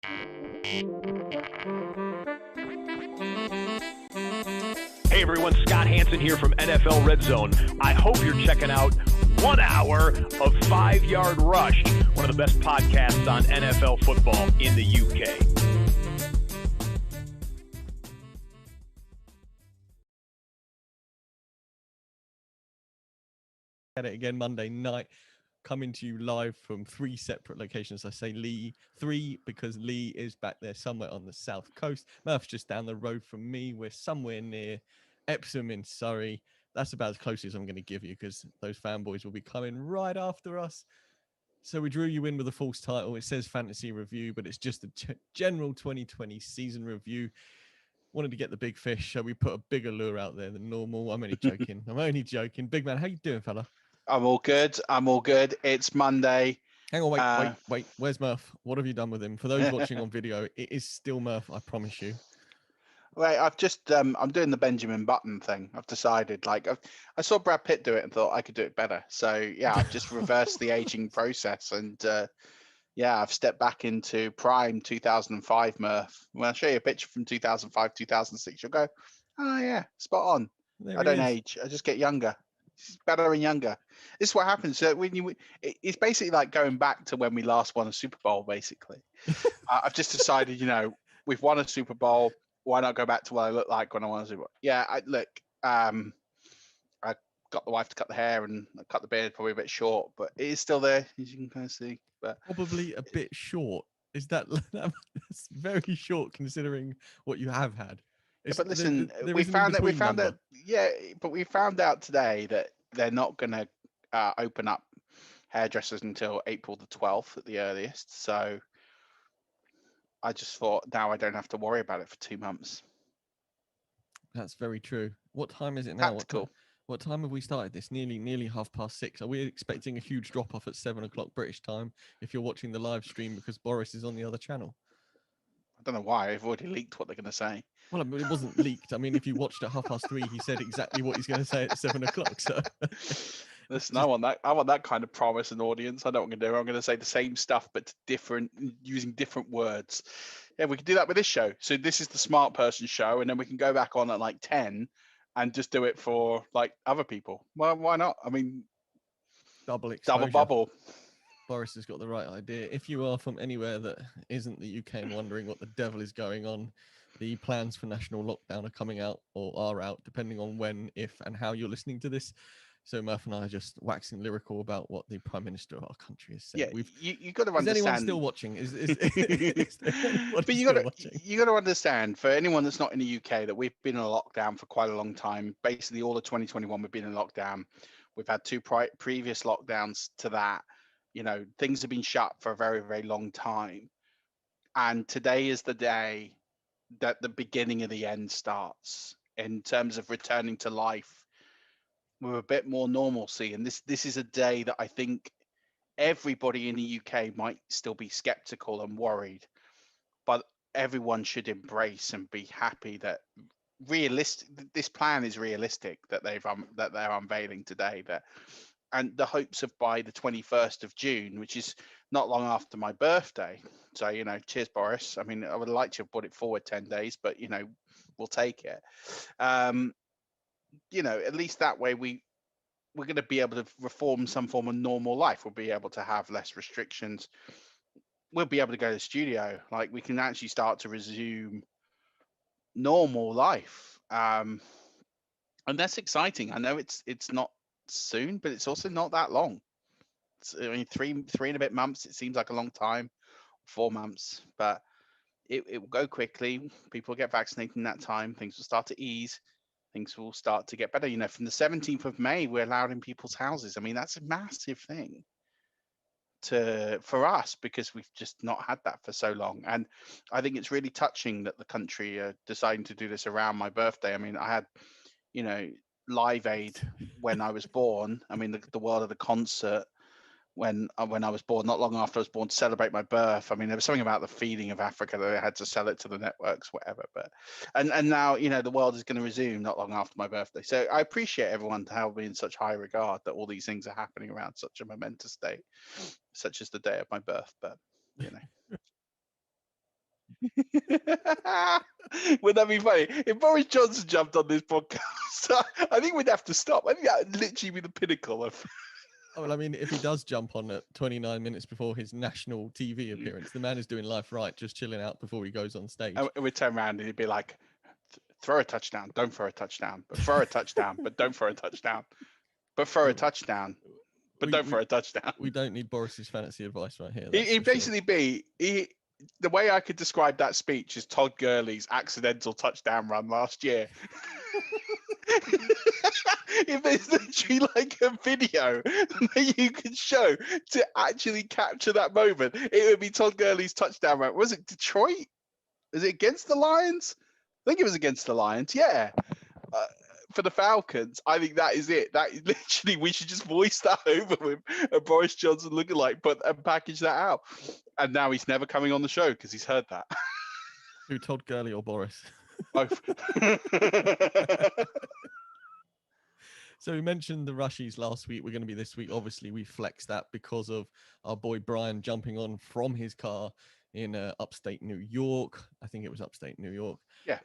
Hey everyone, Scott Hansen here from NFL Red Zone. I hope you're checking out 1 hour of 5 Yard Rush, one of the best podcasts on NFL football in the UK. At it again Monday night, coming to you live from 3 separate locations. I say Lee 3 because Lee is back there somewhere on the south coast. Murph's just down the road from me. We're somewhere near Epsom in Surrey. That's about as close as I'm going to give you because those fanboys will be coming right after us. So we drew you in with a false title. It says fantasy review, but it's just a general 2020 season review. Wanted to get the big fish, so we put a bigger lure out there than normal. I'm only joking. Big man, how you doing, fella? I'm all good. It's Monday. Hang on, wait. Where's Murph? What have you done with him? For those watching on video, it is still Murph, I promise you. Right, I've just I'm doing the Benjamin Button thing. I've decided, I saw Brad Pitt do it and thought I could do it better. So yeah, I've just reversed the aging process, and I've stepped back into prime 2005 Murph. When I show you a picture from 2005, 2006, you'll go, oh yeah, spot on. I don't age. I just get younger. It's better and younger. This is what happens. So it's basically like going back to when we last won a Super Bowl. Basically, I've just decided, we've won a Super Bowl. Why not go back to what I looked like when I won a Super Bowl? Yeah, I got the wife to cut the hair and I cut the beard probably a bit short, but it is still there, as you can kind of see. But probably a bit short. Is that's very short considering what you have had. But listen, we found out today that they're not going to open up hairdressers until April the 12th at the earliest. So I just thought now I don't have to worry about it for 2 months. That's very true. What time is it now? Tactical. What time have we started this? Nearly 6:30. Are we expecting a huge drop off at 7 o'clock British time if you're watching the live stream because Boris is on the other channel? I don't know why. I've already leaked what they're going to say. Well, I mean, it wasn't leaked. I mean, if you watched at 3:30, he said exactly what he's going to say at 7 o'clock. So, listen, I want that kind of promise and audience. I know what I'm going to do. I'm going to say the same stuff, but using different words. Yeah, we can do that with this show. So this is the smart person show, and then we can go back on at 10 and just do it for other people. Well, why not? I mean, double exposure. Double bubble. Boris has got the right idea. If you are from anywhere that isn't the UK and wondering what the devil is going on, the plans for national lockdown are coming out or are out, depending on when, if, and how you're listening to this. So Murph and I are just waxing lyrical about what the Prime Minister of our country has said. Yeah, you got to understand. Is anyone still watching? But you got to understand, for anyone that's not in the UK, that we've been in a lockdown for quite a long time. Basically, all of 2021, we've been in lockdown. We've had 2 previous lockdowns to that. Things have been shut for a very, very long time. And today is the day that the beginning of the end starts in terms of returning to life with a bit more normalcy. And this is a day that I think everybody in the UK might still be skeptical and worried, but everyone should embrace and be happy that this plan is realistic, that they're unveiling today, and the hopes of by the 21st of June, which is not long after my birthday. So, cheers, Boris. I mean, I would like to have put it forward 10 days, but, we'll take it. At least that way we're going to be able to reform some form of normal life. We'll be able to have less restrictions. We'll be able to go to the studio. We can actually start to resume normal life. And that's exciting. I know it's not soon, but it's also not that long. I mean, three and a bit months, it seems like a long time. 4 months, but it will go quickly. People will get vaccinated in that time. Things will start to ease. Things will start to get better. From the 17th of May, we're allowed in people's houses. I mean, that's a massive thing for us because we've just not had that for so long. And I think it's really touching that the country are deciding to do this around my birthday. I mean, I had, Live Aid when I was born. I mean, the world of the concert when I was born, not long after I was born, to celebrate my birth. I mean, there was something about the feeding of Africa that they had to sell it to the networks, whatever. But and now, the world is going to resume not long after my birthday. So I appreciate everyone held me in such high regard that all these things are happening around such a momentous day, such as the day of my birth. But Would that be funny? If Boris Johnson jumped on this podcast, I think we'd have to stop. I think that would literally be the pinnacle of. Oh, well, I mean, if he does jump on at 29 minutes before his national TV appearance, the man is doing life right, just chilling out before he goes on stage. And we'd turn around and he'd be like, throw a touchdown, don't throw a touchdown, but throw a touchdown, but don't throw a touchdown, but throw a touchdown, but don't throw a touchdown. We don't need Boris's fantasy advice right here. He'd basically be, the way I could describe that speech is Todd Gurley's accidental touchdown run last year. If there's literally like a video that you could show to actually capture that moment, it would be Todd Gurley's touchdown run. Was it Detroit? Was it against the Lions? I think it was against the Lions. Yeah. For the Falcons, I think that is it. That is literally, we should just voice that over with a Boris Johnson lookalike, and package that out. And now he's never coming on the show because he's heard that. Who, Todd Gurley or Boris? Both. So we mentioned the rushies last week. We're going to be this week. Obviously, we flexed that because of our boy Brian jumping on from his car in upstate New York. I think it was upstate New York. Yeah.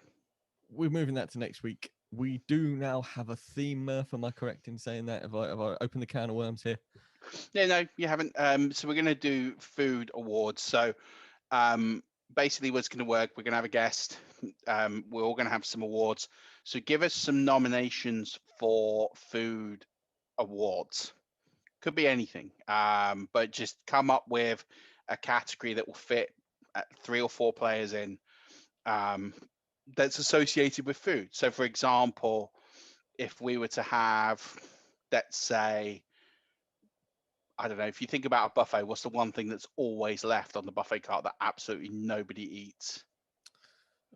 We're moving that to next week. We do now have a theme, Murph. Am I correct in saying that? Have I opened the can of worms here? Yeah, no, you haven't. So we're going to do food awards. So basically what's going to work, we're going to have a guest. We're all going to have some awards. So give us some nominations for food awards. Could be anything, but just come up with a category that will fit 3 or 4 players in that's associated with food. So, for example, if we were to have, let's say, I don't know, if you think about a buffet, what's the one thing that's always left on the buffet cart that absolutely nobody eats?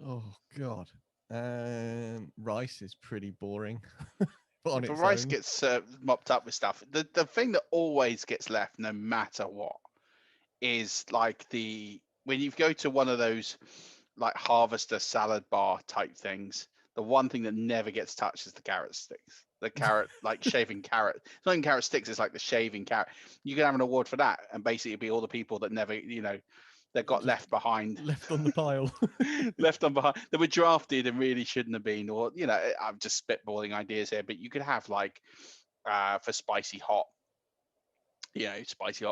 Oh, God. Rice is pretty boring. But rice gets mopped up with stuff. The thing that always gets left, no matter what, is like when you go to one of those like Harvester salad bar type things, the one thing that never gets touched is the carrot sticks. The carrot, like shaving carrot. It's not even carrot sticks, it's like the shaving carrot. You can have an award for that, and basically it'd be all the people that never, that got left behind. Left on the pile. Left on behind. That were drafted and really shouldn't have been, or, I'm just spitballing ideas here, but you could have like for spicy hot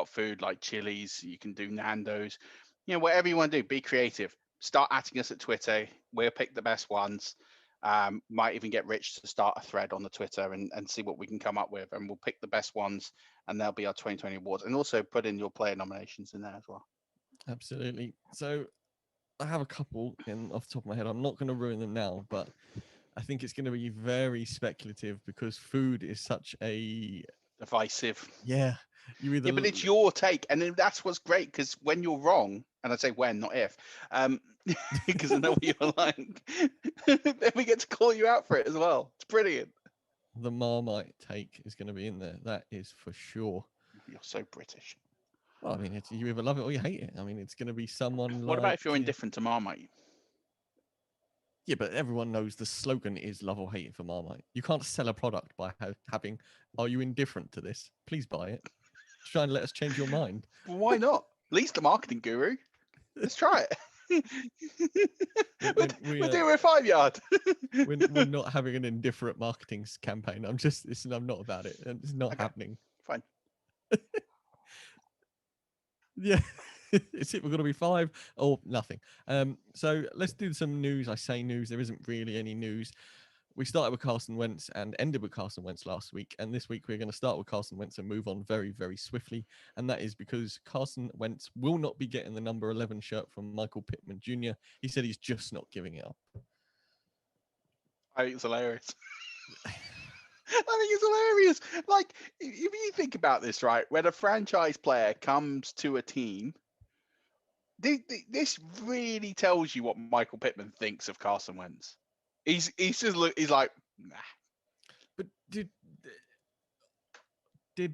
food like chilies, you can do Nando's, whatever you want to do, be creative. Start atting us at Twitter. We'll pick the best ones. Might even get Rich to start a thread on the Twitter and see what we can come up with, and we'll pick the best ones, and they'll be our 2020 awards. And also put in your player nominations in there as well. Absolutely. So I have a couple off the top of my head. I'm not going to ruin them now, but I think it's going to be very speculative because food is such a divisive. Yeah. But it's your take, and that's what's great, because when you're wrong, and I say when, not if, because I know what you're like, then we get to call you out for it as well. It's brilliant. The Marmite take is going to be in there. That is for sure. You're so British. Well, I mean, you either love it or you hate it. I mean, it's going to be someone. What about if you're indifferent to Marmite? Yeah, but everyone knows the slogan is love or hate it for Marmite. You can't sell a product by having, are you indifferent to this? Please buy it. Try and let us change your mind. Well, why not? At least the marketing guru. Let's try it. We're doing a 5 yard. we're not having an indifferent marketing campaign. I'm not about it. It's not happening. Fine. Yeah. It's it. We're going to be 5 or nothing. So let's do some news. I say news. There isn't really any news. We started with Carson Wentz and ended with Carson Wentz last week. And this week we're going to start with Carson Wentz and move on very, very swiftly. And that is because Carson Wentz will not be getting the number 11 shirt from Michael Pitman Jr. He said he's just not giving it up. I think it's hilarious. I think it's hilarious. Like, if you think about this, right, when a franchise player comes to a team, this really tells you what Michael Pittman thinks of Carson Wentz. He's like, nah. But did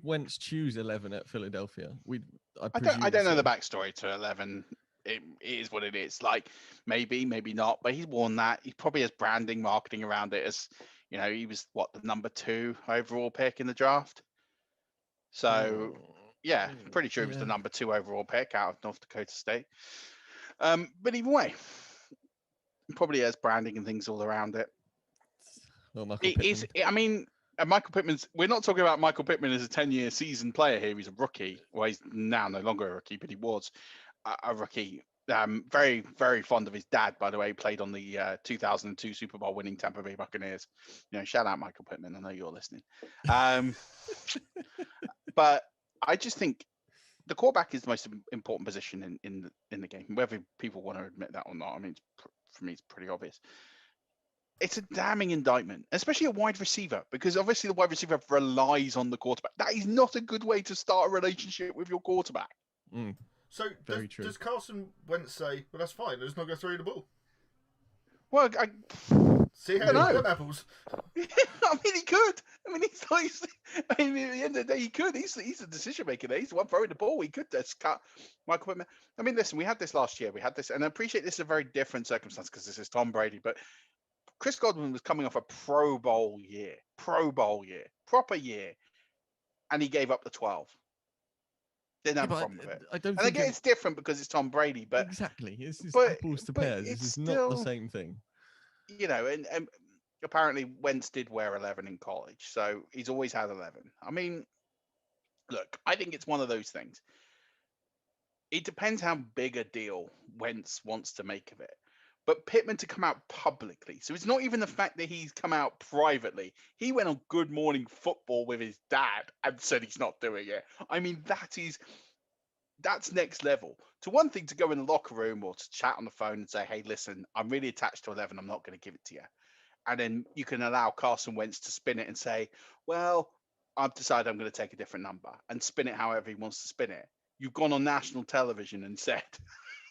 Wentz choose 11 at Philadelphia? I don't know the backstory to 11. It is what it is. Like, maybe not, but he's worn that. He probably has branding, marketing around it as, he was the number 2 overall pick in the draft. So, yeah, I'm pretty sure he was the number 2 overall pick out of North Dakota State. But either way, probably has branding and things all around it. Well, Michael Pittman. I mean, Michael Pittman's. We're not talking about Michael Pittman as a 10-year season player here. He's a rookie. Well, he's now no longer a rookie, but he was a rookie. Very, very fond of his dad, by the way. He played on the 2002 Super Bowl winning Tampa Bay Buccaneers. Shout out Michael Pittman. I know you're listening. But I just think the quarterback is the most important position in the game, whether people want to admit that or not. I mean, for me, it's pretty obvious. It's a damning indictment, especially a wide receiver, because obviously the wide receiver relies on the quarterback. That is not a good way to start a relationship with your quarterback. So does Carson Wentz say, well, that's fine, I'm just not going to throw you the ball? Well, see how he apples. I mean, he could. I mean, at the end of the day, he could. He's the decision maker there. He's the one throwing the ball. He could just cut Michael Pittman. I mean, listen, we had this last year. We had this, and I appreciate this is a very different circumstance because this is Tom Brady, but Chris Godwin was coming off a Pro Bowl year, proper year, and he gave up the 12. Didn't have a problem with it. I don't. And again, it's different because it's Tom Brady, but exactly, it's apples to pears. This is not the same thing. And apparently Wentz did wear 11 in college, so he's always had 11. I mean, look, I think it's one of those things. It depends how big a deal Wentz wants to make of it. But Pittman to come out publicly, so it's not even the fact that he's come out privately. He went on Good Morning Football with his dad and said he's not doing it. I mean, that's next level. To one thing to go in the locker room or to chat on the phone and say, hey, listen, I'm really attached to 11. I'm not going to give it to you. And then you can allow Carson Wentz to spin it and say, well, I've decided I'm going to take a different number and spin it however he wants to spin it. You've gone on national television and said,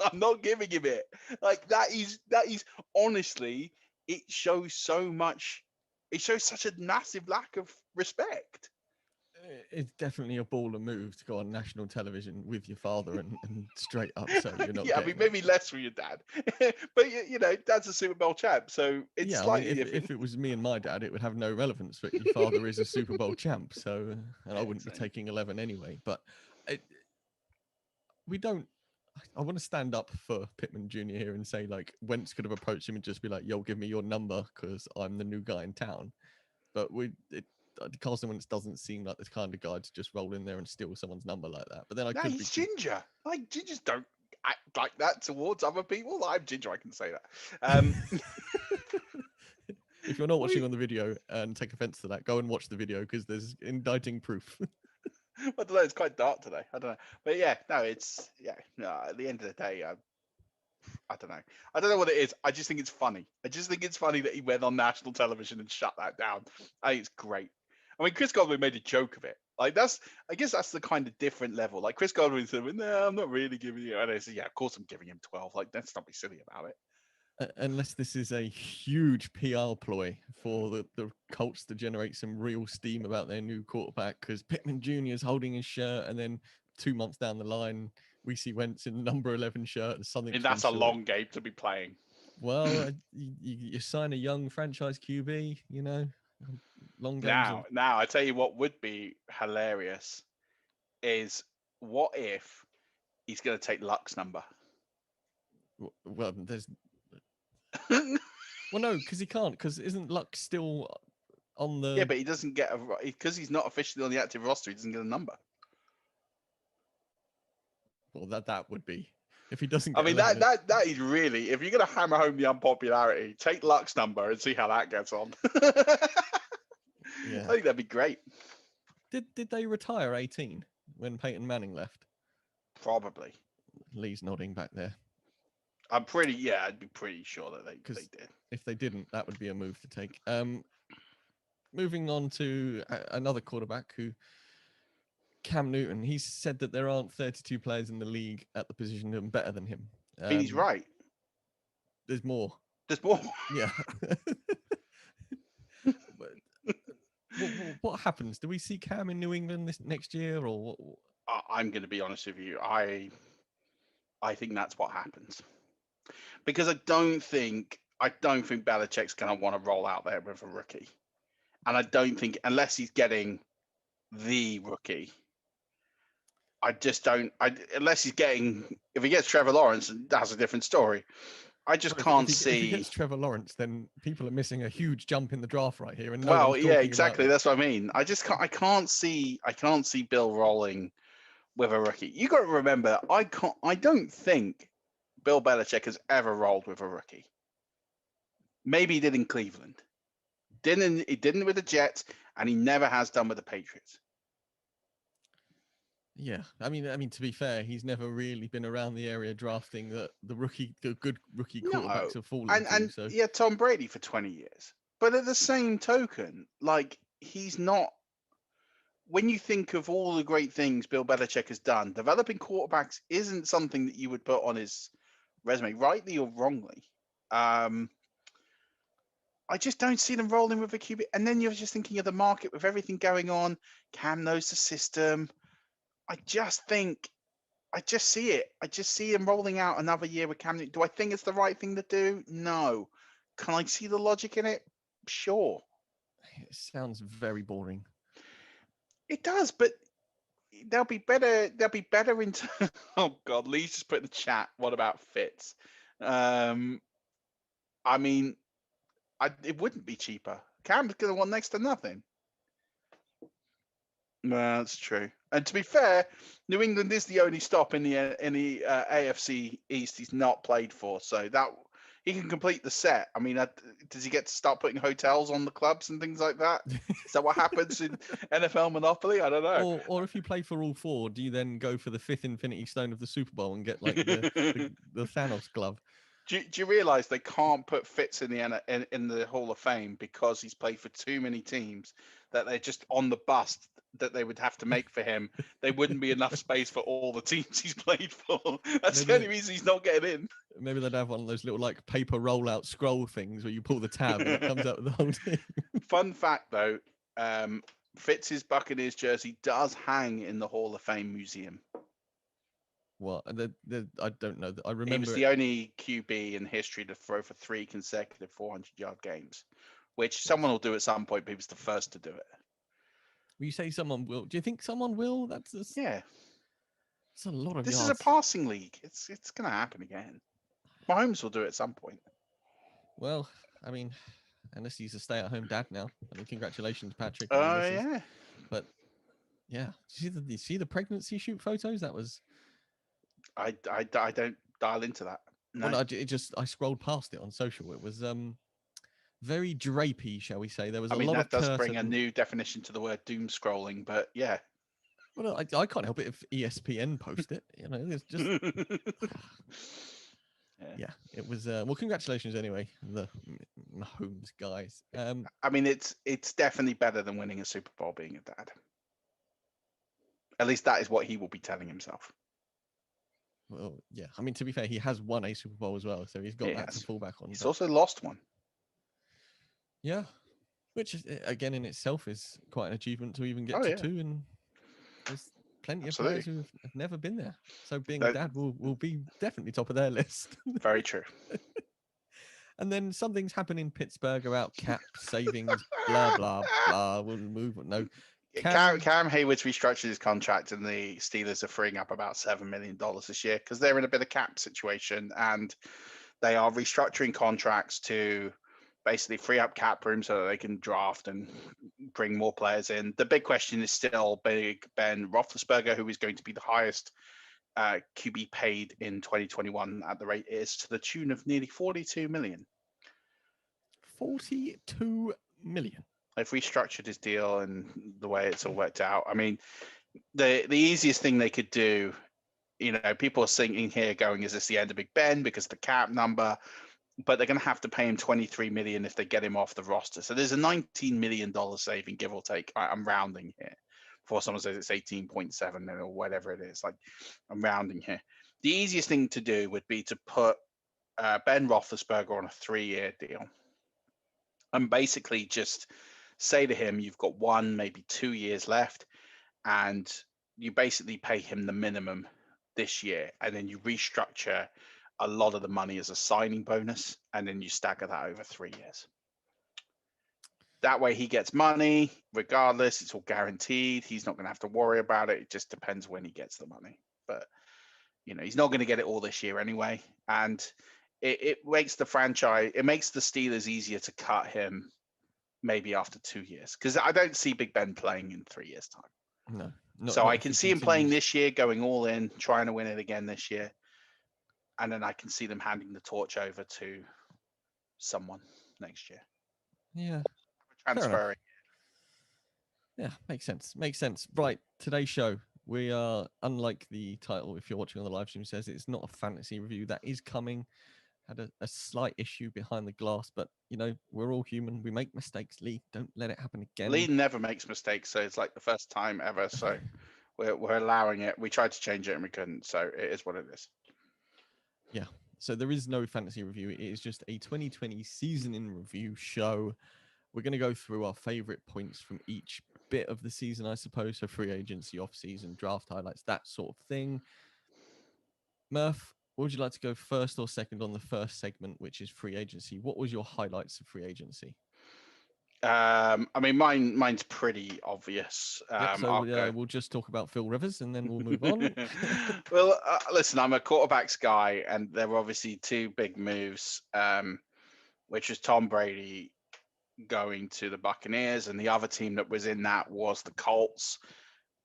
I'm not giving him it. Like that is honestly, it shows so much. It shows such a massive lack of respect. It's definitely a baller move to go on national television with your father and straight up. So you're not. Yeah, I mean maybe less for your dad, but Dad's a Super Bowl champ, so it's slightly different. If it was me and my dad, it would have no relevance. But your father is a Super Bowl champ, so and I wouldn't be taking 11 anyway. But we don't. I want to stand up for Pittman Jr. here and say, like, Wentz could have approached him and just be like, yo, give me your number because I'm the new guy in town. But Carson Wentz doesn't seem like this kind of guy to just roll in there and steal someone's number like that. But then he's ginger. Like, gingers don't act like that towards other people. I'm ginger, I can say that. If you're not watching on the video and take offense to that, go and watch the video because there's indicting proof. I don't know. It's quite dark today. I don't know, but at the end of the day, I don't know. I don't know what it is. I just think it's funny. I just think it's funny that he went on national television and shut that down. I think it's great. I mean, Chris Godwin made a joke of it. Like I guess that's the kind of different level. Like Chris Godwin said, "No, I'm not really giving you." And I said, "Yeah, of course I'm giving him 12. Like, let's not be silly about it." Unless this is a huge PR ploy for the Colts to generate some real steam about their new quarterback, because Pittman Jr. is holding his shirt, and then 2 months down the line, we see Wentz in the number 11 shirt. And something. And that's a long game to be playing. Well, you sign a young franchise QB, long games. Now, I tell you what would be hilarious is what if he's going to take Luck's number? Well, there's. Well, no, because he can't. Because isn't Luck still on the? Yeah, but he doesn't get because he's not officially on the active roster. He doesn't get a number. Well, that would be if he doesn't. I mean, that is really, if you're going to hammer home the unpopularity, take Luck's number and see how that gets on. Yeah. I think that'd be great. Did they retire 18 when Peyton Manning left? Probably. Lee's nodding back there. I'd be pretty sure that they did. If they didn't, that would be a move to take. Moving on to another quarterback Cam Newton. He said that there aren't 32 players in the league at the position who are better than him. He's right. There's more. Yeah. What happens? Do we see Cam in New England next year, or what? I'm going to be honest with you. I think that's what happens. Because I don't think Belichick's going to want to roll out there with a rookie. And I don't think, unless he's getting the rookie, I just don't. Unless if he gets Trevor Lawrence, that's a different story. I just can't see. If he gets Trevor Lawrence, then people are missing a huge jump in the draft right here. And exactly. That's what I mean. I can't see Bill rolling with a rookie. You got to remember, I don't think Bill Belichick has ever rolled with a rookie. Maybe he did in Cleveland. He didn't with the Jets, and he never has done with the Patriots. Yeah, I mean, to be fair, he's never really been around the area drafting the good rookie quarterbacks have fallen to. So yeah, Tom Brady for 20 years. But at the same token, like, he's not. When you think of all the great things Bill Belichick has done, developing quarterbacks isn't something that you would put on his resume, rightly or wrongly. I just don't see them rolling with a QB. And then you're just thinking of the market with everything going on. Cam knows the system. I just see it. I just see him rolling out another year with Cam Newton. Do I think it's the right thing to do? No. Can I see the logic in it? Sure. It sounds very boring. It does, but they'll be better. They'll be better in. Oh God, Lee's just put in the chat. What about Fitz? I mean, it wouldn't be cheaper. Cam's going to want next to nothing. No, that's true. And to be fair, New England is the only stop in the AFC East he's not played for, so that he can complete the set. I mean, does he get to start putting hotels on the clubs and things like that? Is that what happens in NFL Monopoly? I don't know. Or if you play for all four, do you then go for the 5th Infinity Stone of the Super Bowl and get like the Thanos glove? Do you realize they can't put Fitz in the Hall of Fame because he's played for too many teams that they're just on the bust that they would have to make for him? There wouldn't be enough space for all the teams he's played for. That's the only reason he's not getting in. Maybe they'd have one of those little like paper rollout scroll things where you pull the tab and it comes out with the whole team. Fun fact though, Fitz's Buccaneers jersey does hang in the Hall of Fame museum. What? I don't know. I remember he was the only QB in history to throw for 3 consecutive 400-yard games, which someone will do at some point, but he was the first to do it. You say someone will. Do you think someone will? Yeah. It's a lot of This yards. is a passing league. It's going to happen again. Mahomes will do it at some point. Well, I mean, unless he's a stay-at-home dad now. I mean, congratulations, Patrick. Oh, yeah. But, yeah. Did you see the pregnancy shoot photos? That was... I don't dial into that. No. Well, I scrolled past it on social. It was very drapey, shall we say. There was a lot of that does bring a new definition to the word doom scrolling, but yeah. Well, I can't help it if ESPN post it. You know, it's just... Yeah, it was. Well, congratulations anyway, the Mahomes guys. I mean, it's definitely better than winning a Super Bowl being a dad. At least that is what he will be telling himself. Well, yeah. I mean, to be fair, he has won a Super Bowl as well, so he's got that to fall back on. He's also lost one. Yeah, which again in itself is quite an achievement to even get to 2, and there's plenty of players who have never been there. So being a dad will be definitely top of their list. Very true. And then something's happened in Pittsburgh about cap savings, blah, blah, blah. We'll move on. No. Cam Hayward's restructured his contract, and the Steelers are freeing up about $7 million this year because they're in a bit of cap situation, and they are restructuring contracts to basically free up cap room so that they can draft and bring more players in. The big question is still big Ben Roethlisberger, who is going to be the highest QB paid in 2021 at the rate is to the tune of nearly $42 million. 42 million. If we structured his deal and the way it's all worked out, I mean, the easiest thing they could do, you know, people are thinking here going, is this the end of Big Ben because of the cap number? But they're going to have to pay him $23 million if they get him off the roster. So there's a $19 million saving, give or take. I'm rounding here. Before someone says it's 18.7 or whatever it is, like I'm rounding here. The easiest thing to do would be to put Ben Roethlisberger on a 3-year deal and basically just say to him, you've got 1, maybe 2 years left, and you basically pay him the minimum this year, and then you restructure a lot of the money as a signing bonus, and then you stagger that over 3 years. That way he gets money regardless. It's all guaranteed. He's not going to have to worry about it. It just depends when he gets the money. But, he's not going to get it all this year anyway. And it makes the franchise, it makes the Steelers easier to cut him maybe after 2 years. Because I don't see Big Ben playing in 3 years' time. No. So I can see him playing this year, going all in, trying to win it again this year. And then I can see them handing the torch over to someone next year. Yeah. Transferring. Yeah, makes sense. Right, today's show, we are, unlike the title, if you're watching on the live stream, says it's not a fantasy review. That is coming. Had a slight issue behind the glass, but, we're all human. We make mistakes, Lee. Don't let it happen again. Lee never makes mistakes, so it's like the first time ever, so we're allowing it. We tried to change it and we couldn't, so it is what it is. Yeah, so there is no fantasy review. It is just a 2020 season in review show. We're going to go through our favorite points from each bit of the season, I suppose. So free agency, off-season, draft highlights, that sort of thing. Murph, would you like to go first or second on the first segment, which is free agency? What was your highlights of free agency? Mine's pretty obvious. We'll just talk about Phil Rivers and then we'll move on. Well, listen, I'm a quarterbacks guy, and there were obviously two big moves, which was Tom Brady going to the Buccaneers, and the other team that was in that was the Colts.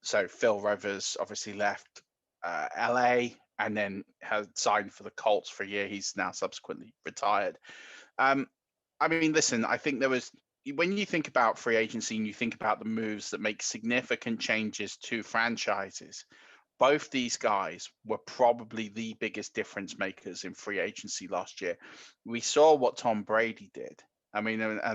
So Phil Rivers obviously left LA and then has signed for the Colts for a year. He's now subsequently retired. Listen, I think there was, when you think about free agency and you think about the moves that make significant changes to franchises, both these guys were probably the biggest difference makers in free agency last year. We saw what Tom Brady did. And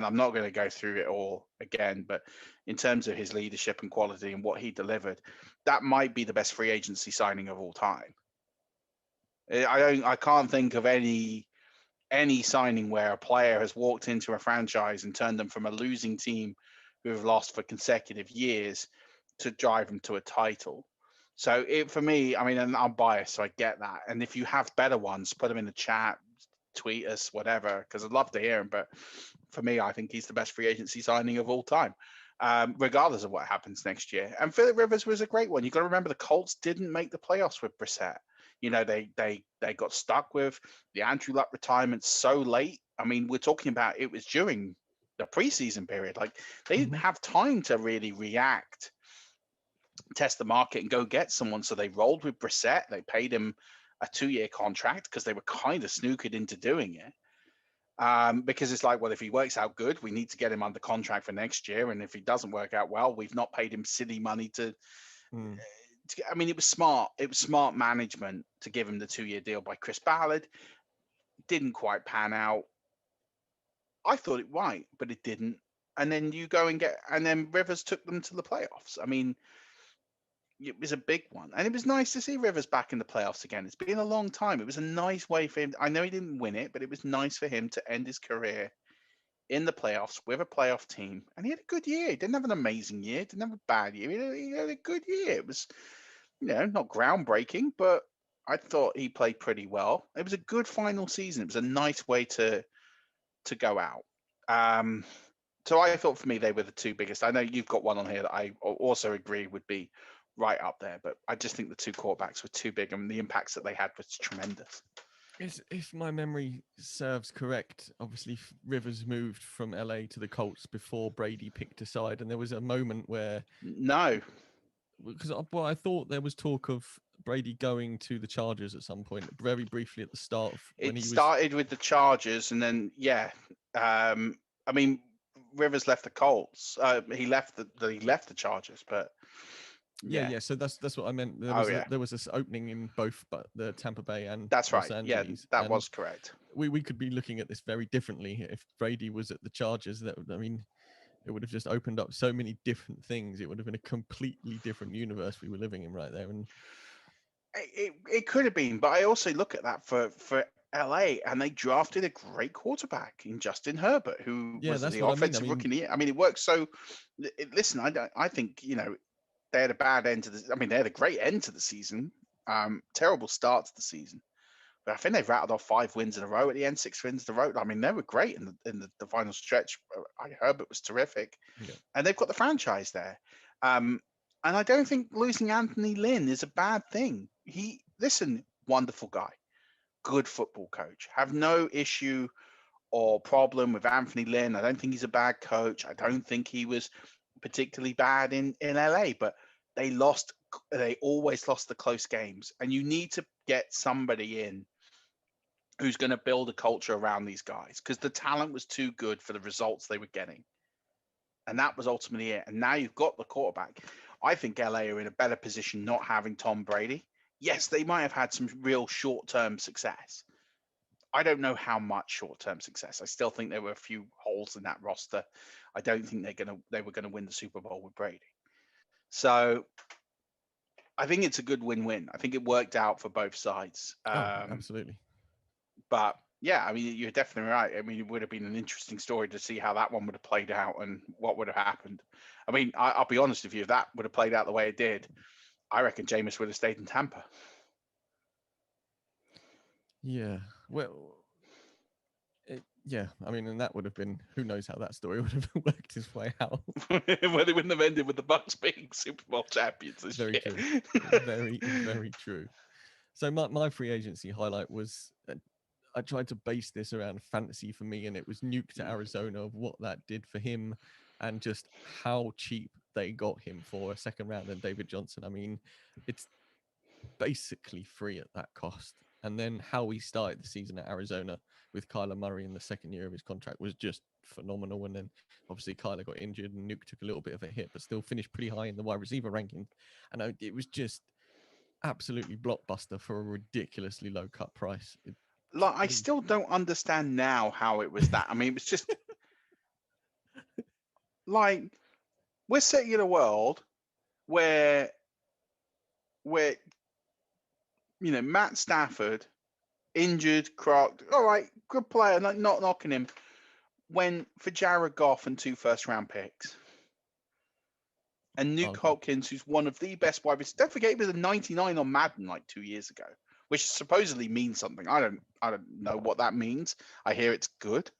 I'm not going to go through it all again, but in terms of his leadership and quality and what he delivered, that might be the best free agency signing of all time. I can't think of any signing where a player has walked into a franchise and turned them from a losing team who have lost for consecutive years to drive them to a title. So for me, and I'm biased, so I get that. And if you have better ones, put them in the chat, tweet us, whatever, because I'd love to hear him. But for me, I think he's the best free agency signing of all time, regardless of what happens next year. And Philip Rivers was a great one. You got to remember the Colts didn't make the playoffs with Brissett. They got stuck with the Andrew Luck retirement so late. We're talking about it was during the preseason period. Like they didn't have time to really react, test the market, and go get someone. So they rolled with Brissett. They paid him a 2-year contract because they were kind of snookered into doing it. Because it's like, well, if he works out good, we need to get him under contract for next year. And if he doesn't work out well, we've not paid him silly money to it was smart. It was smart management to give him the 2-year deal by Chris Ballard. Didn't quite pan out. I thought it might, but it didn't. And then and then Rivers took them to the playoffs. It was a big one. And it was nice to see Rivers back in the playoffs again. It's been a long time. It was a nice way for him. I know he didn't win it, but it was nice for him to end his career in the playoffs with a playoff team. And he had a good year. He didn't have an amazing year. Didn't have a bad year. He had a good year. It was, not groundbreaking, but I thought he played pretty well. It was a good final season. It was a nice way to go out. So I thought for me, they were the two biggest. I know you've got one on here that I also agree would be right up there, but I just think the two quarterbacks were too big and the impacts that they had was tremendous. If my memory serves correct, obviously Rivers moved from LA to the Colts before Brady picked a side, and there was a moment where because I thought there was talk of Brady going to the Chargers at some point, very briefly at the start. Started with the Chargers, and then Rivers left the Colts. He left the Chargers, but. Yeah. So that's what I meant. There was this opening in both, but the Tampa Bay and that's Los right. Angeles. Yeah, that was correct. We could be looking at this very differently if Brady was at the Chargers. It would have just opened up so many different things. It would have been a completely different universe we were living in right there. And it could have been, but I also look at that for LA, and they drafted a great quarterback in Justin Herbert, who was the offensive rookie of the year. It works so. Listen, I think they had a bad end to the. They had a great end to the season. Terrible start to the season, But I think they've rattled off 5 wins in a row at the end, 6 wins in a row. I mean, they were great in the final stretch. Herbert was terrific. Yeah. And they've got the franchise there. And I don't think losing Anthony Lynn is a bad thing. Listen, wonderful guy, good football coach. Have no issue or problem with Anthony Lynn. I don't think he's a bad coach. I don't think he was particularly bad in LA, but they always lost the close games. And you need to get somebody in who's going to build a culture around these guys, because the talent was too good for the results they were getting. And that was ultimately it. And now you've got the quarterback. I think LA are in a better position not having Tom Brady. Yes, they might have had some real short-term success. I don't know how much short-term success. I still think there were a few holes in that roster. I don't think they were gonna win the Super Bowl with Brady. So I think it's a good win-win. I think it worked out for both sides. Absolutely. But yeah, I mean, you're definitely right. I mean, it would have been an interesting story to see how that one would have played out and what would have happened. I mean, I'll be honest with you, if that would have played out the way it did, I reckon Jameis would have stayed in Tampa. Yeah. Well, I mean, and that would have been, who knows how that story would have worked its way out. Well, they wouldn't have ended with the Bucs being Super Bowl champions this year. True. Very, very true. So my free agency highlight was, I tried to base this around fantasy for me, and it was Nuke to Arizona, of what that did for him and just how cheap they got him for a second round and David Johnson. I mean, it's basically free at that cost. And then how he started the season at Arizona with Kyler Murray in the second year of his contract was just phenomenal. And then obviously Kyler got injured and Nuke took a little bit of a hit, but still finished pretty high in the wide receiver ranking. And it was just absolutely blockbuster for a ridiculously low cut price. I still don't understand now how it was that. I mean, it was just like, we're sitting in a world where Matt Stafford, injured, crocked, all right, good player, not knocking him, went for Jared Goff and 2 first-round picks. And Nuke Hopkins, who's one of the best wide receivers. Don't forget, he was a 99 on Madden like 2 years ago, which supposedly means something. I don't know what that means. I hear it's good,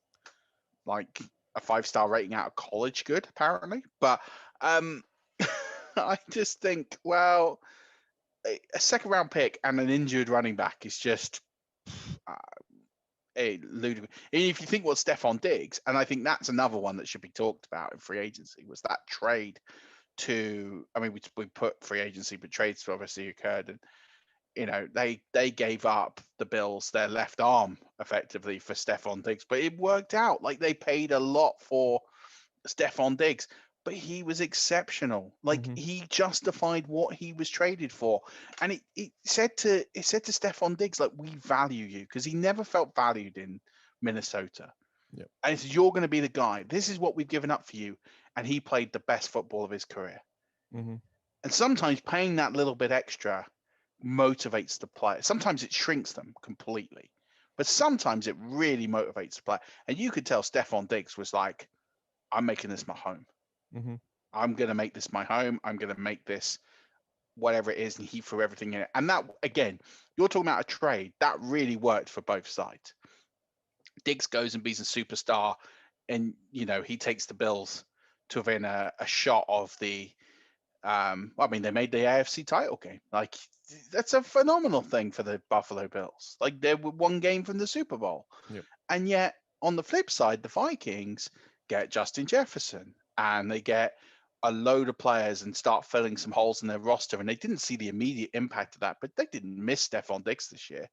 like a 5-star rating out of college good, apparently. But I just think, well, a second-round pick and an injured running back is just ludicrous. And if you think what Stefan Diggs, and I think that's another one that should be talked about in free agency, was that trade to, I mean, we put free agency, but trades obviously occurred, and they gave up the Bills their left arm effectively for Stefan Diggs, but it worked out. Like, they paid a lot for Stefan Diggs, but he was exceptional. Like, he justified what he was traded for, and it said to Stefan Diggs, like, we value you, because he never felt valued in Minnesota. Yep. And it says, you're going to be the guy. This is what we've given up for you. And he played the best football of his career. Mm-hmm. And sometimes paying that little bit extra motivates the player. Sometimes it shrinks them completely, but sometimes it really motivates the player. And you could tell Stefan Diggs was like, I'm making this my home. Mm-hmm. I'm going to make this my home. I'm going to make this whatever it is. And he threw everything in it. And that, again, you're talking about a trade that really worked for both sides. Diggs goes and beats a superstar, and he takes the Bills to within a shot of the they made the AFC title game. Like, that's a phenomenal thing for the Buffalo Bills. Like, they were one game from the Super Bowl. Yep. And yet on the flip side, the Vikings get Justin Jefferson, and they get a load of players and start filling some holes in their roster. And they didn't see the immediate impact of that, but they didn't miss Stefan Diggs this year.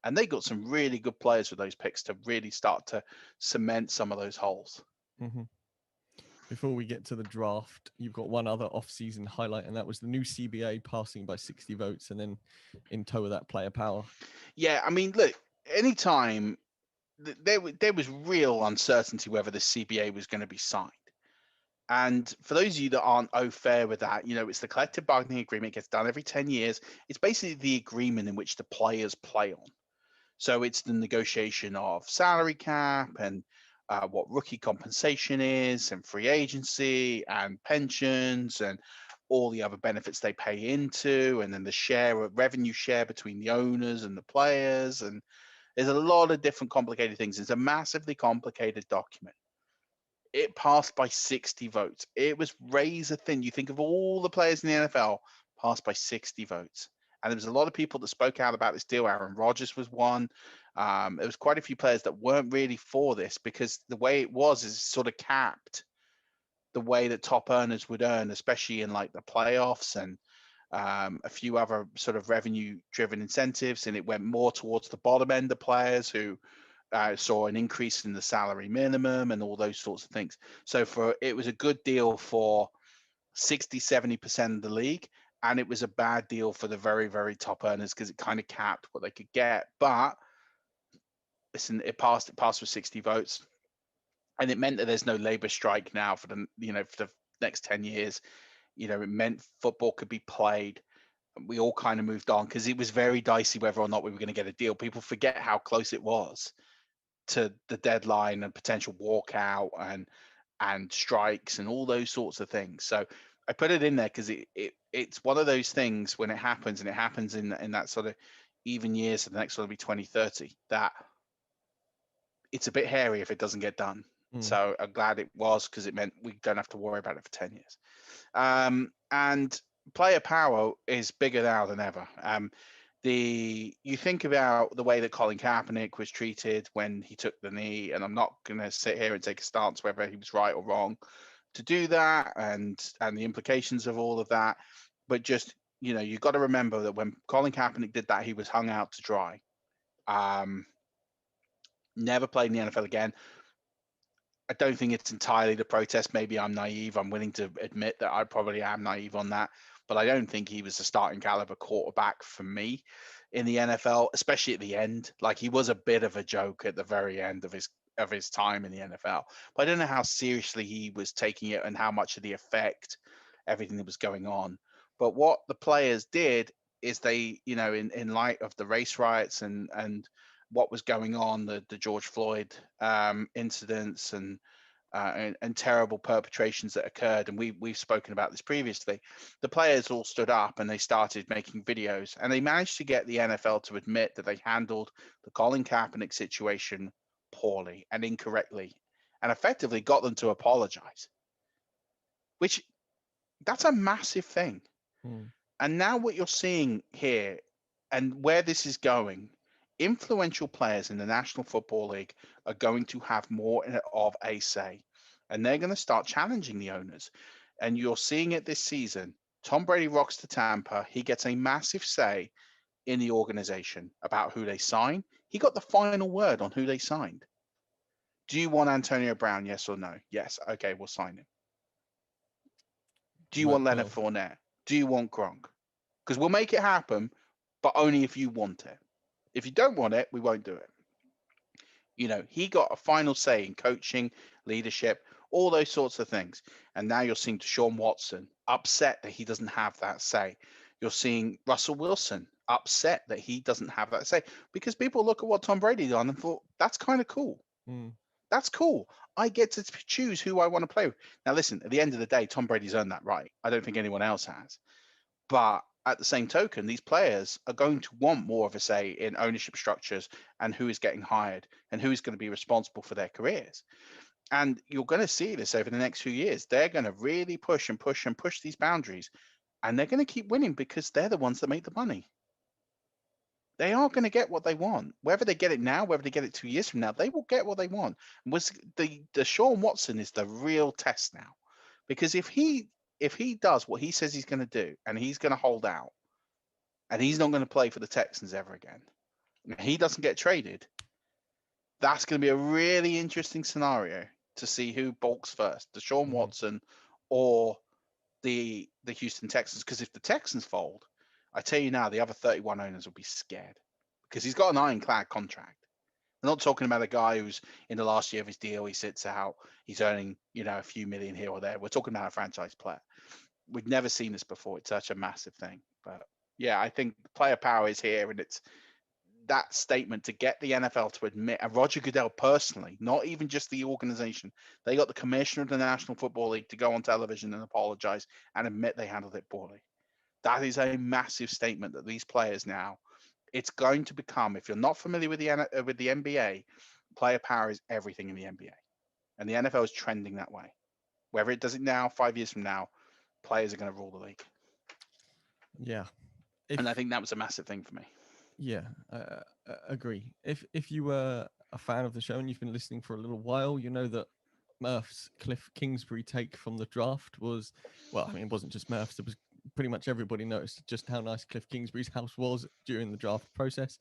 And they got some really good players with those picks to really start to cement some of those holes. Mm-hmm. Before we get to the draft, you've got one other off-season highlight, and that was the new CBA passing by 60 votes, and then in tow of that, player power. Yeah, I mean, look, anytime there was real uncertainty whether the CBA was going to be signed. And for those of you that aren't au fait with that, it's the collective bargaining agreement. It gets done every 10 years. It's basically the agreement in which the players play on. So it's the negotiation of salary cap and what rookie compensation is, and free agency and pensions and all the other benefits they pay into, and then the revenue share between the owners and the players. And There's a lot of different complicated things. It's a massively complicated document. It passed by 60 votes. It was razor thin. You think of all the players in the NFL, passed by 60 votes. And there was a lot of people that spoke out about this deal. Aaron Rodgers was one. There was quite a few players that weren't really for this because the way it was is sort of capped the way that top earners would earn, especially in like the playoffs and a few other sort of revenue-driven incentives. And it went more towards the bottom end of players who saw an increase in the salary minimum and all those sorts of things. So it was a good deal for 60, 70% of the league. And it was a bad deal for the very, very top earners because it kind of capped what they could get. But listen, it passed with 60 votes. And it meant that there's no labor strike now for the next 10 years. It meant football could be played. We all kind of moved on because it was very dicey whether or not we were going to get a deal. People forget how close it was to the deadline and potential walkout and strikes and all those sorts of things. So I put it in there because it's one of those things when it happens, and it happens in that sort of even years, so the next one will be 2030, that it's a bit hairy if it doesn't get done. So I'm glad it was because it meant we don't have to worry about it for 10 years. And player power is bigger now than ever. You think about the way that Colin Kaepernick was treated when he took the knee, and I'm not going to sit here and take a stance whether he was right or wrong to do that and the implications of all of that. But just, you've got to remember that when Colin Kaepernick did that, he was hung out to dry. Never played in the NFL again. I don't think it's entirely the protest. Maybe I'm naive. I'm willing to admit that I probably am naive on that. But I don't think he was a starting caliber quarterback for me in the NFL, especially at the end. Like, he was a bit of a joke at the very end of his time in the NFL. But I don't know how seriously he was taking it and how much of the effect everything that was going on. But what the players did is they, in light of the race riots and what was going on, the George Floyd incidents and terrible perpetrations that occurred, and we've spoken about this previously, the players all stood up and they started making videos, and they managed to get the NFL to admit that they handled the Colin Kaepernick situation poorly and incorrectly, and effectively got them to apologize, which that's a massive thing. And now what you're seeing here and where this is going, influential players in the National Football League are going to have more of a say, and they're going to start challenging the owners. And you're seeing it this season. Tom Brady rocks to Tampa. He gets a massive say in the organization about who they sign. He got the final word on who they signed. Do you want Antonio Brown? Yes or no? Yes. Okay, we'll sign him. Do you want Leonard Fournette? Do you want Gronk? Because we'll make it happen, but only if you want it. If you don't want it, we won't do it. He got a final say in coaching, leadership, all those sorts of things. And now you're seeing Deshaun Watson upset that he doesn't have that say. You're seeing Russell Wilson upset that he doesn't have that say because people look at what Tom Brady done and thought, that's kind of cool. That's cool. I get to choose who I want to play with. Now, listen, at the end of the day, Tom Brady's earned that right. I don't think anyone else has. But at the same token, these players are going to want more of a say in ownership structures and who is getting hired and who is going to be responsible for their careers. And you're going to see this over the next few years. They're going to really push and push and push these boundaries. And they're going to keep winning because they're the ones that make the money. They are going to get what they want. Whether they get it now, whether they get it 2 years from now, they will get what they want. The Deshaun Watson is the real test now. Because if he does what he says he's going to do, and he's going to hold out, and he's not going to play for the Texans ever again, and he doesn't get traded, that's going to be a really interesting scenario to see who balks first, Deshaun Watson or the Houston Texans. Because if the Texans fold, I tell you now, the other 31 owners will be scared because he's got an ironclad contract. I'm not talking about a guy who's in the last year of his deal, he sits out, he's earning, a few million here or there. We're talking about a franchise player. We've never seen this before. It's such a massive thing. But yeah, I think player power is here, and it's that statement to get the NFL to admit, and Roger Goodell personally, not even just the organization, they got the commissioner of the National Football League to go on television and apologize and admit they handled it poorly. That is a massive statement that these players now, It's going to become, if you're not familiar with the NBA, player power is everything in the NBA, and the NFL is trending that way. Whether it does it now, 5 years from now, players are going to rule the league. Yeah, and I think that was a massive thing for me. Yeah, I agree. If you were a fan of the show and you've been listening for a little while, you know that Murph's Cliff Kingsbury take from the draft was, well, I mean, it wasn't just Murph's. It was pretty much everybody noticed just how nice Cliff Kingsbury's house was during the draft process.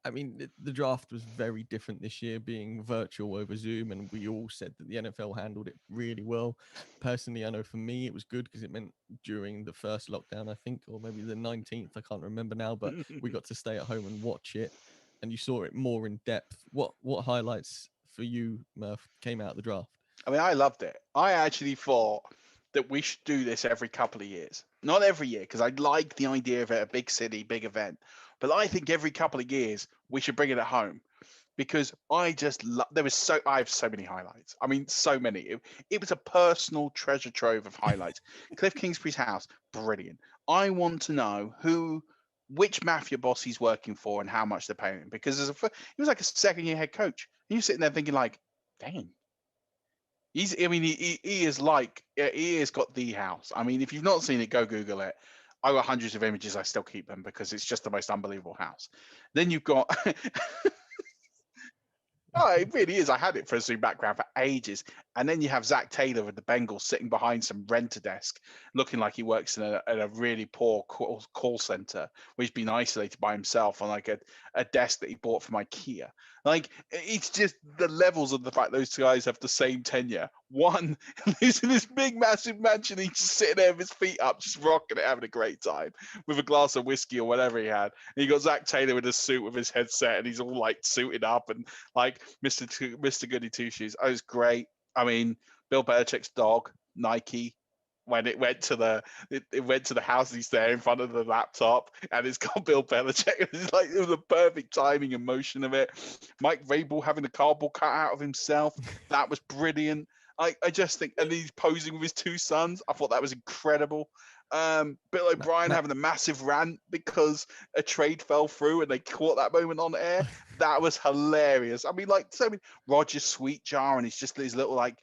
I mean, the draft was very different this year, being virtual over Zoom, and we all said that the NFL handled it really well. Personally, I know for me, it was good because it meant during the first lockdown, I think, or maybe the 19th, I can't remember now, but we got to stay at home and watch it, and you saw it more in depth. What highlights for you, Murph, came out of the draft? I mean, I loved it. I actually thought that we should do this every couple of years. Not every year, because I like the idea of it, a big city, big event. But I think every couple of years we should bring it at home, because I just I have so many highlights. I mean, so many. It was a personal treasure trove of highlights. Cliff Kingsbury's house, brilliant. I want to know which mafia boss he's working for and how much they're paying him, because he was like a second-year head coach. And you're sitting there thinking like, dang. He has got the house. I mean, if you've not seen it, go Google it. I got hundreds of images. I still keep them because it's just the most unbelievable house. Then you've got, oh, it really is. I had it for a Zoom background for ages. And then you have Zach Taylor with the Bengals sitting behind some renter desk, looking like he works in a really poor call center, where he's been isolated by himself on like a desk that he bought from IKEA. Like, it's just the levels of the fact those two guys have the same tenure. One lives in this big, massive mansion. He's just sitting there with his feet up, just rocking it, having a great time with a glass of whiskey or whatever he had. And you got Zach Taylor in a suit with his headset, and he's all like suited up and like Mr. Goody Two Shoes. Oh, it was great. I mean, Bill Belichick's dog, Nike, when it went to the house, he's there in front of the laptop, and it's got Bill Belichick. It's like, it was a perfect timing and motion of it. Mike Vrabel having a cardboard cut out of himself, that was brilliant. I just think, and he's posing with his two sons. I thought that was incredible. Bill O'Brien having a massive rant because a trade fell through and they caught that moment on air. That was hilarious. I mean, like, so many Rodgers sweet jar, and it's just his little, like,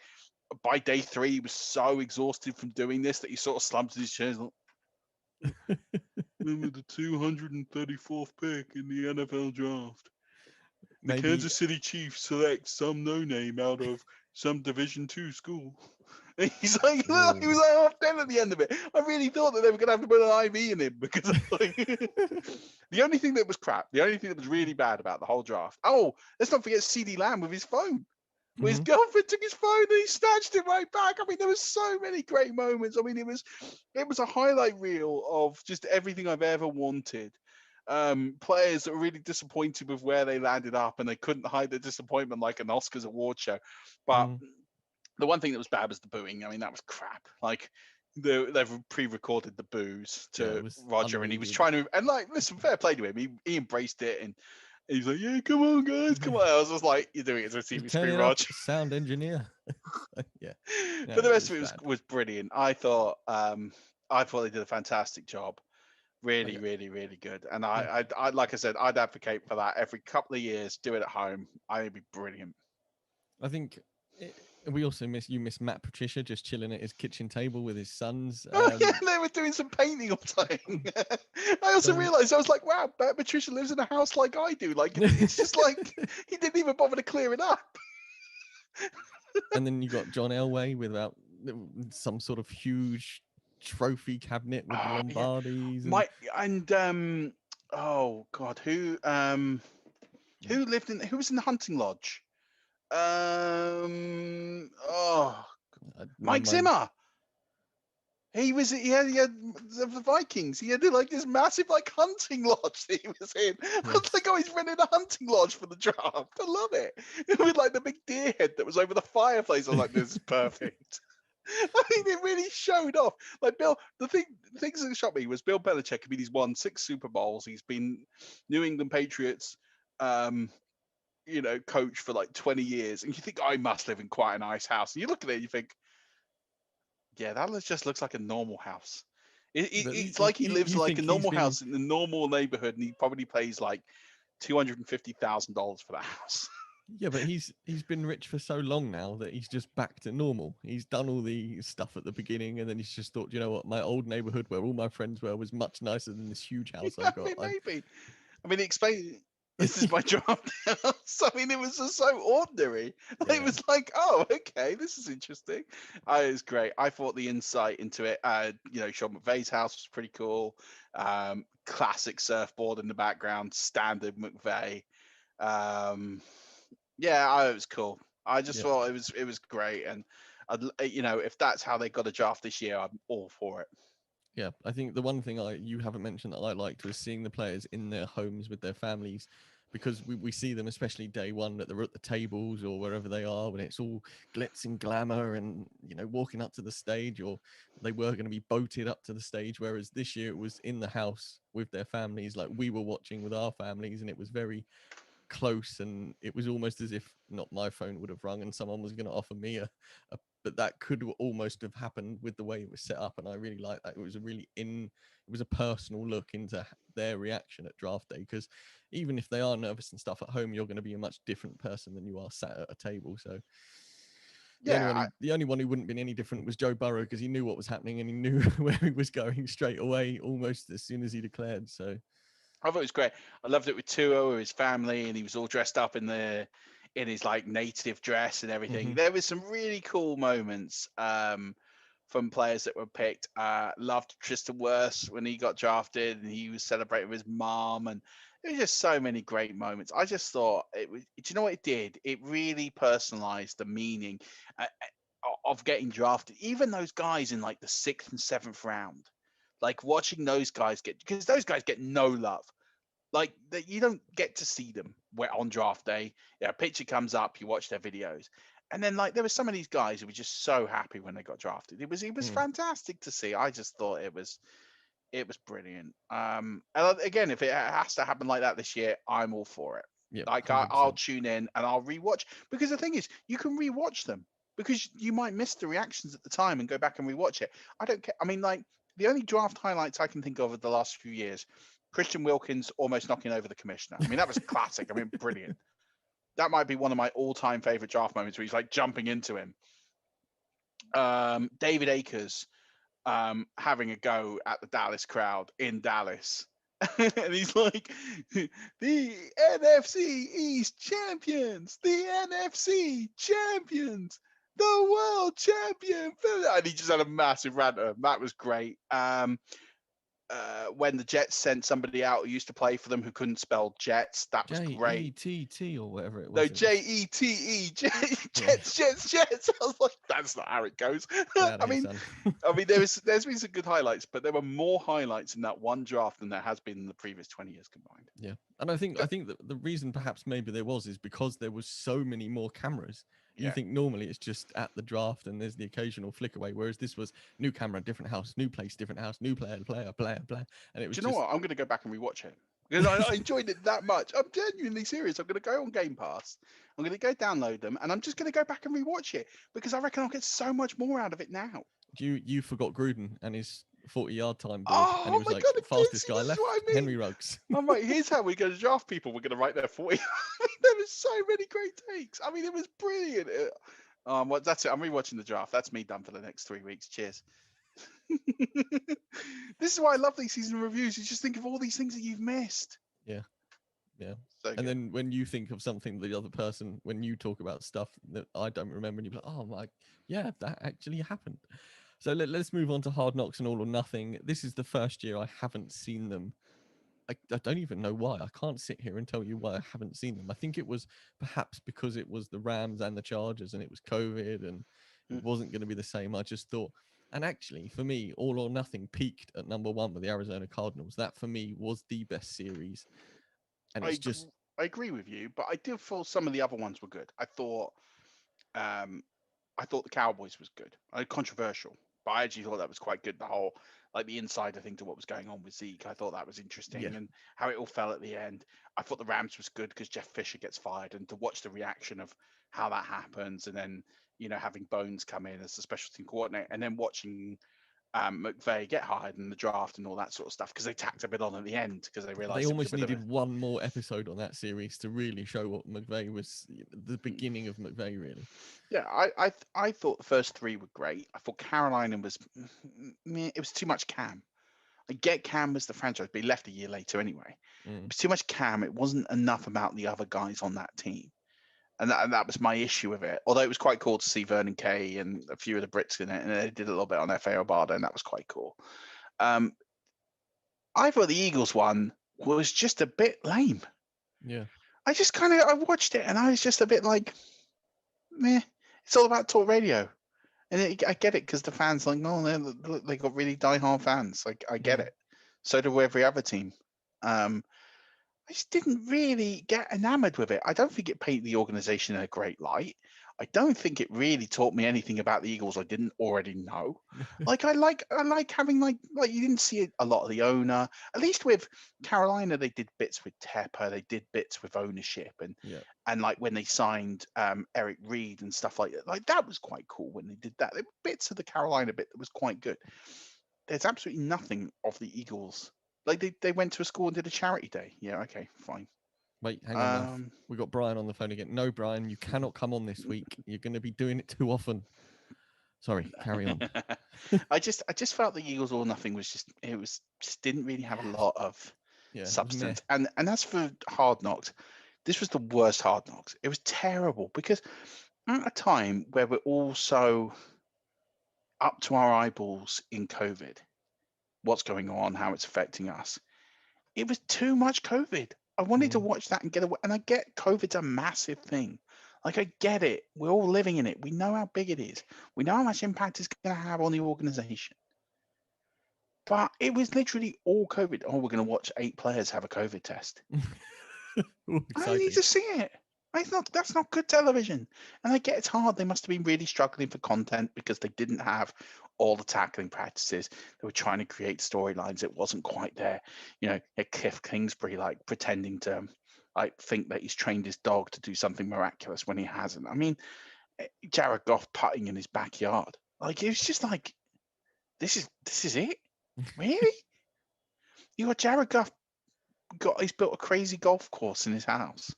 by day 3 he was so exhausted from doing this that he sort of slumped in his chair. Remember the 234th pick in the NFL draft. The Kansas City Chiefs select some no-name out of some Division II school. And he's like, he was like half dead at the end of it. I really thought that they were going to have to put an IV in him, because like, the only thing that was crap, the only thing that was really bad about the whole draft. Oh, let's not forget CeeDee Lamb with his phone. His girlfriend took his phone and he snatched it right back. I mean, there was so many great moments. I mean, it was a highlight reel of just everything I've ever wanted. Players that were really disappointed with where they landed up, and they couldn't hide their disappointment like an Oscars award show. But the one thing that was bad was the booing. I mean, that was crap. Like, they've pre-recorded the boos to Roger, and he was trying to, and like, listen, fair play to him. He embraced it, and he's like, yeah, come on, guys, come on. I was just like, you're doing it to a TV screen, Roger. Sound engineer. Yeah. But the rest of it was brilliant. I thought they did a fantastic job. Really, really, really good. And I like I said, I'd advocate for that every couple of years. Do it at home. I think it'd be brilliant. I think we also miss Matt Patricia just chilling at his kitchen table with his sons. Yeah, they were doing some painting all the time. I also realized, I was like, wow, Matt Patricia lives in a house like I do. Like, it's just like, he didn't even bother to clear it up. And then you got John Elway without some sort of huge trophy cabinet with Lombardis. Oh God, who was in the hunting lodge? Mike Zimmer. He had the Vikings. He had like this massive like hunting lodge that he was in. Yes. I was like, oh, he's rented a hunting lodge for the draft. I love it. With like the big deer head that was over the fireplace. I was like, this is perfect. I mean, it really showed off. Like Bill, the things that shocked me was Bill Belichick. I mean, he's won 6 Super Bowls. He's been New England Patriots, coach for like 20 years. And you think, I must live in quite a nice house. And you look at it and you think, yeah, that just looks like a normal house. It's like he lives like a normal house in a normal neighborhood, and he probably pays like $250,000 for that house. Yeah, but he's been rich for so long now that he's just back to normal. He's done all the stuff at the beginning, and then he's just thought, you know what, my old neighborhood where all my friends were was much nicer than this huge house I've got. Maybe. I mean, explain. This is my draft house. I mean, it was just so ordinary. Yeah. It was like, oh, okay, this is interesting. It was great. I thought the insight into it, Sean McVay's house was pretty cool. Classic surfboard in the background, standard McVay. It was cool. I just thought it was great, and if that's how they got a draft this year, I'm all for it. Yeah, I think the one thing you haven't mentioned that I liked was seeing the players in their homes with their families, because we see them, especially day one, that they're at the tables or wherever they are, when it's all glitz and glamour and, walking up to the stage, or they were going to be boated up to the stage. Whereas this year it was in the house with their families, like we were watching with our families, and it was very close, and it was almost as if not my phone would have rung and someone was going to offer me but that could almost have happened with the way it was set up, and I really like that. It was a personal look into their reaction at draft day, because even if they are nervous and stuff at home, you're going to be a much different person than you are sat at a table. So the only one who wouldn't have been any different was Joe Burrow, because he knew what was happening and he knew where he was going straight away, almost as soon as he declared. So I thought it was great. I loved it with Tua, with his family, and he was all dressed up in his like native dress and everything. Mm-hmm. There was some really cool moments from players that were picked. Loved Tristan Wirfs when he got drafted and he was celebrating with his mom, and there were just so many great moments. I just thought it was. Do you know what it did? It really personalized the meaning of getting drafted. Even those guys in like the 6th and 7th round. Like watching those guys because those guys get no love. Like you don't get to see them on draft day. Yeah, a picture comes up, you watch their videos, and then like there were some of these guys who were just so happy when they got drafted. It was fantastic to see. I just thought it was brilliant. And again, if it has to happen like that this year, I'm all for it. Yeah, like I'll tune in and I'll rewatch, because the thing is, you can rewatch them because you might miss the reactions at the time and go back and rewatch it. I don't care. I mean, like. The only draft highlights I can think of the last few years, Christian Wilkins almost knocking over the commissioner. I mean, that was classic. I mean, brilliant. That might be one of my all-time favorite draft moments where he's like jumping into him. David Akers having a go at the Dallas crowd in Dallas. And he's like, the NFC East champions, the NFC champions. The world champion, and he just had a massive rant. That was great. When the Jets sent somebody out who used to play for them who couldn't spell Jets, that was great. J-E-T-T or whatever it was. No, J-E-T-E, Jets. I was like, that's not how it goes. I mean, there's been some good highlights, but there were more highlights in that one draft than there has been in the previous 20 years combined. Yeah, and I think that the reason perhaps maybe there was is because there was so many more cameras. You think normally it's just at the draft and there's the occasional flick away, whereas this was new camera, different house, new place, different house, new player, and it was. Do you know what? I'm going to go back and rewatch it because I enjoyed it that much. I'm genuinely serious. I'm going to go on Game Pass. I'm going to go download them, and I'm just going to go back and rewatch it because I reckon I'll get so much more out of it now. You forgot Gruden and his 40-yard time board, and it was like the fastest guy left. I mean. Henry Ruggs. I'm like, here's how we're going to draft people. We're going to write their 40. There was so many great takes. I mean, it was brilliant. That's it. I'm rewatching the draft. That's me done for the next 3 weeks. Cheers. This is why I love these season reviews. You just think of all these things that you've missed. Yeah. So then when you think of something, the other person, when you talk about stuff that I don't remember, and you're like, oh my, yeah, that actually happened. So let's move on to Hard Knocks and All or Nothing. This is the first year I haven't seen them. I don't even know why. I can't sit here and tell you why I haven't seen them. I think it was perhaps because it was the Rams and the Chargers and it was COVID and it wasn't going to be the same. I just thought, and actually for me, All or Nothing peaked at number 1 with the Arizona Cardinals. That for me was the best series. And it's I agree with you, but I did feel some of the other ones were good. I thought the Cowboys was good. Controversial. But I actually thought that was quite good. The whole, like the insider thing to what was going on with Zeke. I thought that was interesting and how it all fell at the end. I thought the Rams was good because Jeff Fisher gets fired, and to watch the reaction of how that happens. And then, having Bones come in as the special team coordinator, and then watching McVay get hired in the draft and all that sort of stuff, because they tacked a bit on at the end because they realised they almost needed one more episode on that series to really show what McVay was, the beginning of McVay, really. Yeah, I thought the first 3 were great. I thought Carolina was, it was too much Cam. I get Cam was the franchise, but he left a year later anyway. It was too much Cam. It wasn't enough about the other guys on that team. And that was my issue with it. Although it was quite cool to see Vernon Kay and a few of the Brits in it, and they did a little bit on F.A. Obada, and that was quite cool. I thought the Eagles one was just a bit lame. Yeah. I just I watched it, and I was just a bit like, meh. It's all about talk radio. And I get it, because the fans like, no, they got really diehard fans. Like, I get it. So do every other team. I just didn't really get enamored with it. I don't think it painted the organization in a great light. I don't think it really taught me anything about the Eagles I didn't already know. Like, I like having like you didn't see a lot of the owner. At least with Carolina, they did bits with Tepper, they did bits with ownership, and like when they signed Eric Reed and stuff like that. Like, that was quite cool when they did that. There were bits of the Carolina bit that was quite good. There's absolutely nothing of the Eagles. Like, they went to a school and did a charity day. Yeah, okay, fine. Wait, hang on. We got Brian on the phone again. No, Brian, you cannot come on this week. You're going to be doing it too often. Sorry, carry on. I just felt the Eagles All Nothing was just didn't really have a lot of substance. And as for Hard Knocks, this was the worst Hard Knocks. It was terrible, because at a time where we're all so up to our eyeballs in COVID, what's going on, how it's affecting us, it was too much COVID. I wanted to watch that and get away. And I get COVID's a massive thing. Like, I get it. We're all living in it. We know how big it is. We know how much impact it's going to have on the organization. But it was literally all COVID. Oh, we're going to watch 8 players have a COVID test. I need to see it. That's not good television. And I get it's hard. They must have been really struggling for content, because they didn't have all the tackling practices. They were trying to create storylines. It wasn't quite there. You know, Cliff Kingsbury, like, pretending to think that he's trained his dog to do something miraculous when he hasn't. I mean, Jared Goff putting in his backyard. Like, it was just like, this is it? Really? You got Jared Goff he's built a crazy golf course in his house.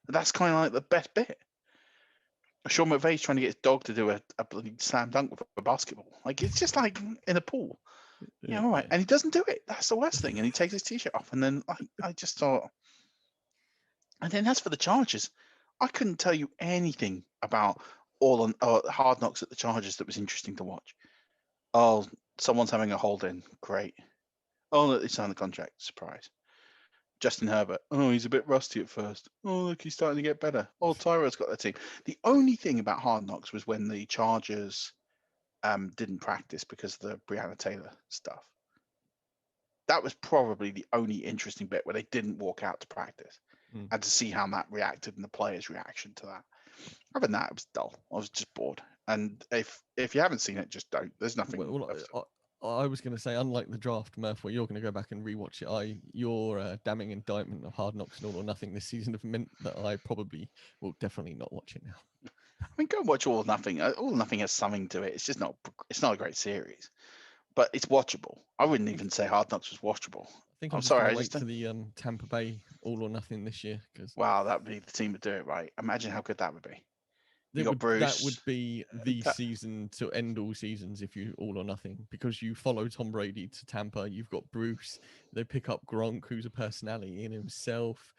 That's kind of like the best bit. Sean McVay's trying to get his dog to do a bloody slam dunk with a basketball. Like, it's just like in a pool. Yeah, all right. And he doesn't do it. That's the worst thing. And he takes his t-shirt off. And then I just thought. And then as for the Chargers, I couldn't tell you anything about Hard Knocks at the Chargers that was interesting to watch. Oh, someone's having a hold-in. Great. Oh, look, they signed the contract. Surprise. Justin Herbert. Oh, he's a bit rusty at first. Oh, look, he's starting to get better. Oh, Tyrod's got their team. The only thing about Hard Knocks was when the Chargers didn't practice because of the Breonna Taylor stuff. That was probably the only interesting bit, where they didn't walk out to practice, and to see how that reacted and the players' reaction to that. Other than that, it was dull. I was just bored. And if you haven't seen it, just don't. There's nothing. I was going to say, unlike the draft, Murph, where you're going to go back and rewatch it, your damning indictment of Hard Knocks and All or Nothing this season have meant that I probably will definitely not watch it now. I mean, go watch All or Nothing. All or Nothing has something to it. It's just not. It's not a great series, but it's watchable. I wouldn't even say Hard Knocks was watchable. I think I'm sorry. I wait for the Tampa Bay All or Nothing this year, because wow, that would be the team to do it right. Imagine how good that would be. That would be the season to end all seasons if you All or Nothing, because you follow Tom Brady to Tampa. You've got Bruce. They pick up Gronk, who's a personality in himself.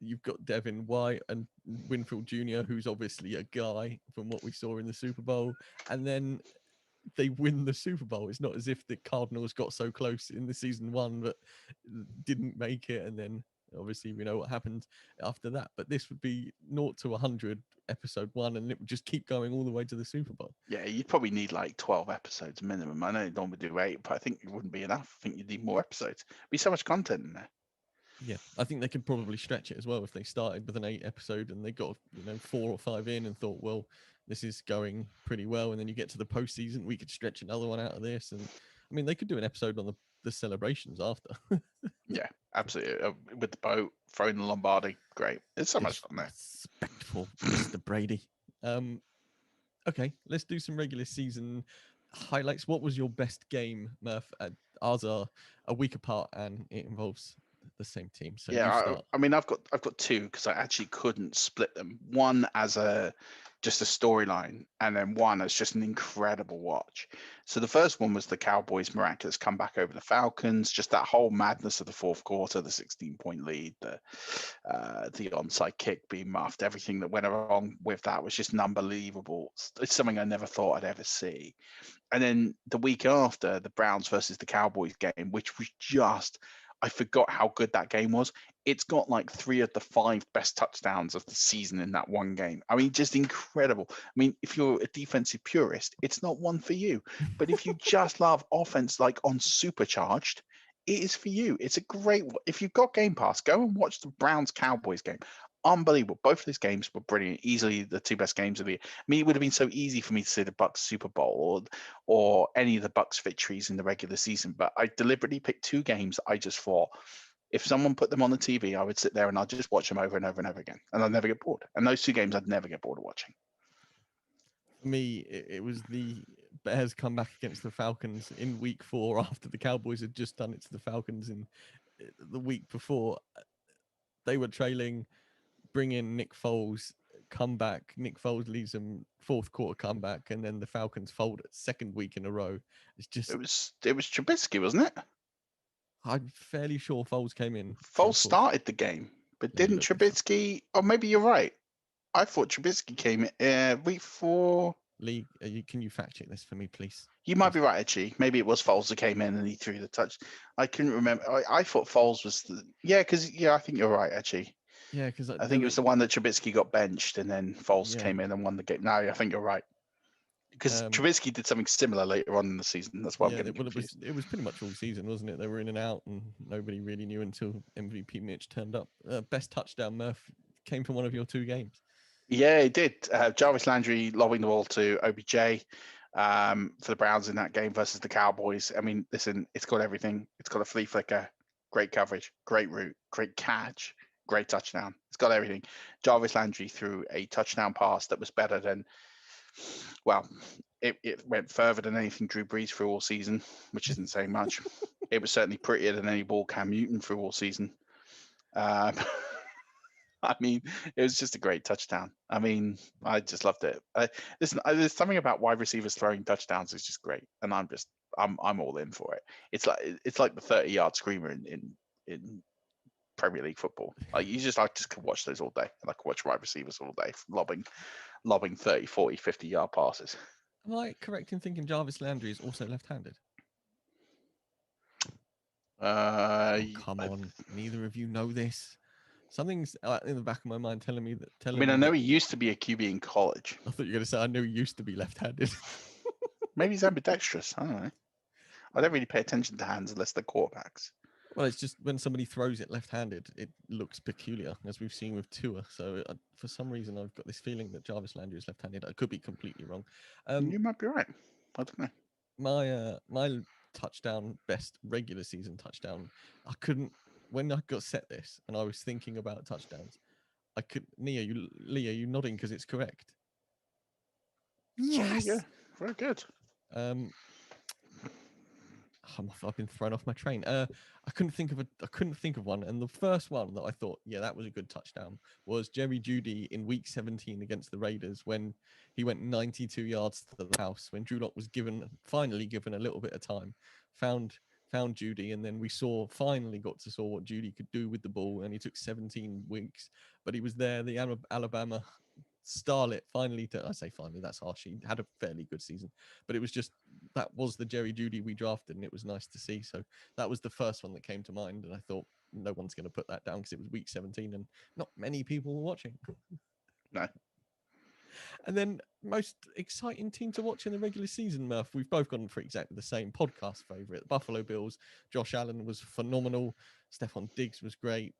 You've got Devin White and Winfield Jr., who's obviously a guy from what we saw in the Super Bowl. And then they win the Super Bowl. It's not as if the Cardinals got so close in the season 1 but didn't make it, and then obviously we know what happened after that. But this would be 0 to 100 episode 1, and it would just keep going all the way to the Super Bowl. Yeah, you'd probably need like 12 episodes minimum. I know you don't do 8, but I think it wouldn't be enough. I think you'd need more episodes. There'd be so much content in there. Yeah, I think they could probably stretch it as well if they started with an 8 episode and they got 4 or 5 in and thought, well, this is going pretty well, and then you get to the postseason, we could stretch another one out of this. And I mean, they could do an episode on the celebrations after. Yeah, absolutely. With the boat, throwing the Lombardi, great. There's so much on there. Respectful, Mr. Brady. Okay, let's do some regular season highlights. What was your best game, Murph? Ours are a week apart, and it involves the same team. So you start. I mean, I've got two because I actually couldn't split them. One as just a storyline, and then one as just an incredible watch. So the first one was the Cowboys' miraculous comeback over the Falcons. Just that whole madness of the fourth quarter, the 16-point lead, the onside kick being muffed, everything that went along with that was just unbelievable. It's something I never thought I'd ever see. And then the week after, the Browns versus the Cowboys game, which was just, I forgot how good that game was. It's got like 3 of the 5 best touchdowns of the season in that one game. I mean, just incredible. I mean, if you're a defensive purist, it's not one for you. But if you just love offense like on supercharged, it is for you. It's a great. If you've got Game Pass, go and watch the Browns Cowboys game. Unbelievable. Both of those games were brilliant. Easily the 2 best games of the year. I mean, it would have been so easy for me to say the Bucks Super Bowl or any of the Bucks victories in the regular season, but I deliberately picked 2 games I just thought if someone put them on the TV, I would sit there and I'd just watch them over and over and over again, and I'd never get bored. And those 2 games I'd never get bored of watching. For me, it was the Bears comeback against the Falcons in week 4 after the Cowboys had just done it to the Falcons in the week before. They were trailing, bring in Nick Foles, come back. Nick Foles leads them 4th quarter comeback, and then the Falcons fold it 2nd week in a row. It's just it was Trubisky, wasn't it? I'm fairly sure Foles came in. Foles started the game, but didn't Trubisky? Oh, maybe you're right. I thought Trubisky came in week 4. Lee, can you fact check this for me, please? You might be right, actually. Maybe it was Foles that came in and he threw the touch. I couldn't remember. I thought Foles was I think you're right, actually. Yeah, because I think it was the one that Trubisky got benched and then Foles came in and won the game. No, I think you're right. Because Trubisky did something similar later on in the season. That's why I'm getting confused. It was pretty much all season, wasn't it? They were in and out, and nobody really knew until MVP Mitch turned up. Best touchdown, Murph, came from one of your 2 games. Yeah, it did. Jarvis Landry lobbing the ball to OBJ for the Browns in that game versus the Cowboys. I mean, listen, it's got everything. It's got a flea flicker, great coverage, great route, great catch, great touchdown. It's got everything. Jarvis Landry threw a touchdown pass that was better than, well, it went further than anything Drew Brees threw all season, which isn't saying much. It was certainly prettier than any ball Cam Newton threw all season. I mean, it was just a great touchdown. I mean, I just loved it. Listen, there's something about wide receivers throwing touchdowns is just great, and I'm all in for it. It's like the 30-yard screamer in Premier League football. Like I just could watch those all day. I could watch wide receivers all day lobbing 30, 40, 50-yard passes. Am I correct in thinking Jarvis Landry is also left-handed? Come on, neither of you know this. Something's in the back of my mind telling me that. I know he used to be a QB in college. I thought you were going to say I knew he used to be left-handed. Maybe he's ambidextrous. I don't know. I don't really pay attention to hands unless they're quarterbacks. Well, it's just when somebody throws it left-handed, it looks peculiar, as we've seen with Tua. So for some reason, I've got this feeling that Jarvis Landry is left-handed. I could be completely wrong. You might be right. I don't know. My touchdown, best regular season touchdown, when I got set this and I was thinking about touchdowns, Lee, are you nodding because it's correct? Yes. Yeah, very good. I've been thrown off my train. I couldn't think of one, and the first one that I thought, yeah, that was a good touchdown, was Jerry Judy in Week 17 against the Raiders when he went 92 yards to the house when Drew Lock was finally given a little bit of time, found Judy, and then we finally got to see what Judy could do with the ball, and he took 17 weeks, but he was there, the Alabama starlet, finally, I say finally, that's harsh. He had a fairly good season, but it was just, that was the Jerry Judy we drafted, and it was nice to see. So that was the first one that came to mind, and I thought no one's going to put that down because it was Week 17 and not many people were watching. No. And then most exciting team to watch in the regular season, Murph. We've both gone for exactly the same podcast favorite. Buffalo Bills. Josh Allen was phenomenal. Stefan Diggs was great.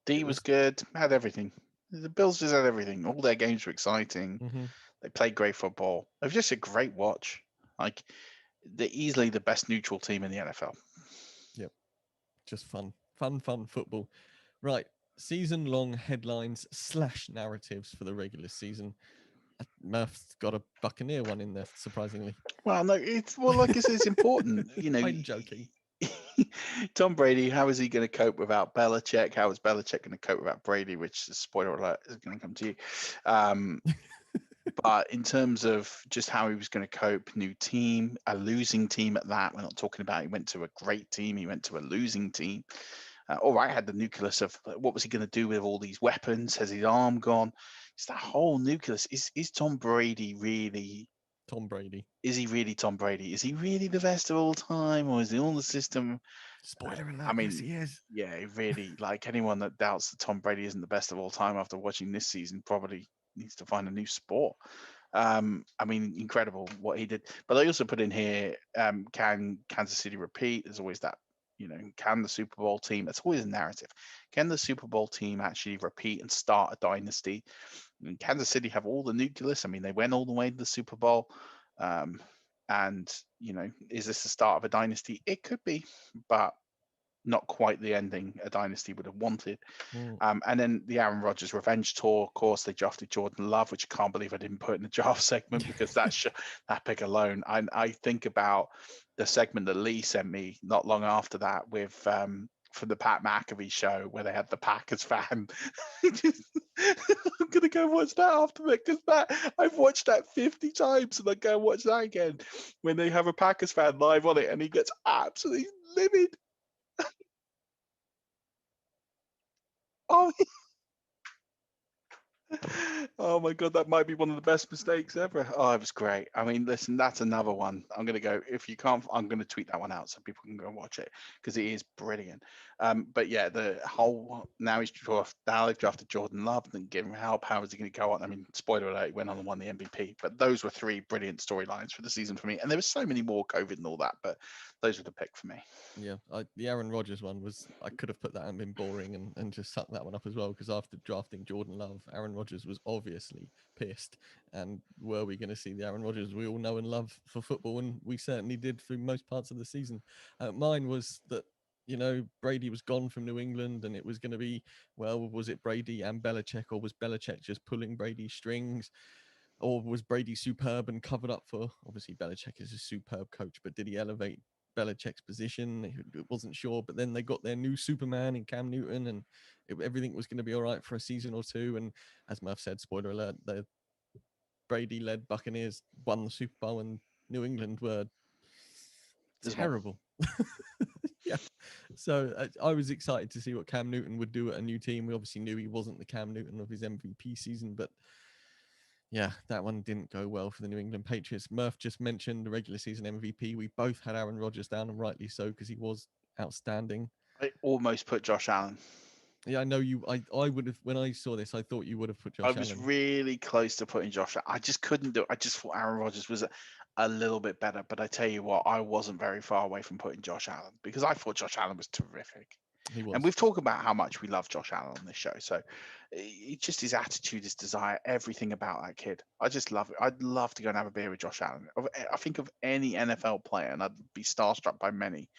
D was good. Had everything. The Bills just had everything. All their games were exciting. Mm-hmm. They played great football. It was just a great watch. Like, they're easily the best neutral team in the NFL. Yep. Just fun football. Right. Season-long headlines / narratives for the regular season. Murph's got a Buccaneer one in there, surprisingly. Well, no, like I said, it's important. I'm joking. Tom Brady, how is he going to cope without Belichick? How is Belichick going to cope without Brady? Which, spoiler alert, is going to come to you. But in terms of just how he was going to cope, new team, a losing team at that. We're not talking about he went to a great team. He went to a losing team. All right, had the nucleus of what was he going to do with all these weapons? Has his arm gone? It's that whole nucleus. Is Tom Brady really Tom Brady? Is he really Tom Brady? Is he really the best of all time, or is he on the system? Spoiler alert! Yes, he is. Yeah, really. Like anyone that doubts that Tom Brady isn't the best of all time after watching this season probably needs to find a new sport. I mean, incredible what he did. But I also put in here, can Kansas City repeat? There's always that, can the Super Bowl team? It's always a narrative. Can the Super Bowl team actually repeat and start a dynasty? And Kansas City have all the nucleus. I mean, they went all the way to the Super Bowl. And, is this the start of a dynasty? It could be, but not quite the ending a dynasty would have wanted. And then the Aaron Rodgers revenge tour, of course, they drafted Jordan Love, which I can't believe I didn't put in the draft segment because that pick alone. I think about the segment that Lee sent me not long after that with from the Pat McAfee show where they had the Packers fan. I'm gonna go watch that after it because I've watched that 50 times and I go watch that again when they have a Packers fan live on it and he gets absolutely livid. Oh my God, that might be one of the best mistakes ever. Oh, it was great. I mean, listen, that's another one. I'm going to go, if you can't, I'm going to tweet that one out so people can go and watch it because it is brilliant. But yeah, the whole, now they've drafted Jordan Love and give him help. How is he going to go on? I mean, spoiler alert, he went on and won the MVP. But those were three brilliant storylines for the season for me. And there was so many more COVID and all that, but those were the pick for me. Yeah, the Aaron Rodgers one was, I could have put that and been boring and just sucked that one up as well because after drafting Jordan Love, Aaron Rodgers was obviously pissed. And were we going to see the Aaron Rodgers we all know and love for football? And we certainly did through most parts of the season. Mine was that, Brady was gone from New England and it was going to be, well, was it Brady and Belichick or was Belichick just pulling Brady's strings? Or was Brady superb and covered up for, obviously Belichick is a superb coach, but did he elevate Belichick's position? It wasn't sure, but then they got their new Superman in Cam Newton and everything was going to be all right for a season or two. And as Murph said, spoiler alert, the Brady-led Buccaneers won the Super Bowl and New England were terrible. Yeah. So I was excited to see what Cam Newton would do at a new team. We obviously knew he wasn't the Cam Newton of his MVP season, but yeah, that one didn't go well for the New England Patriots. Murph just mentioned the regular season MVP. We both had Aaron Rodgers down, and rightly so, because he was outstanding. I almost put Josh Allen. Yeah, I know you. I would have, when I saw this, I thought you would have put Josh Allen. I was really close to putting Josh Allen. I just couldn't do it. I just thought Aaron Rodgers was a little bit better. But I tell you what, I wasn't very far away from putting Josh Allen because I thought Josh Allen was terrific. And we've talked about how much we love Josh Allen on this show. So it's just his attitude, his desire, everything about that kid. I just love it. I'd love to go and have a beer with Josh Allen. I think of any NFL player, and I'd be starstruck by many.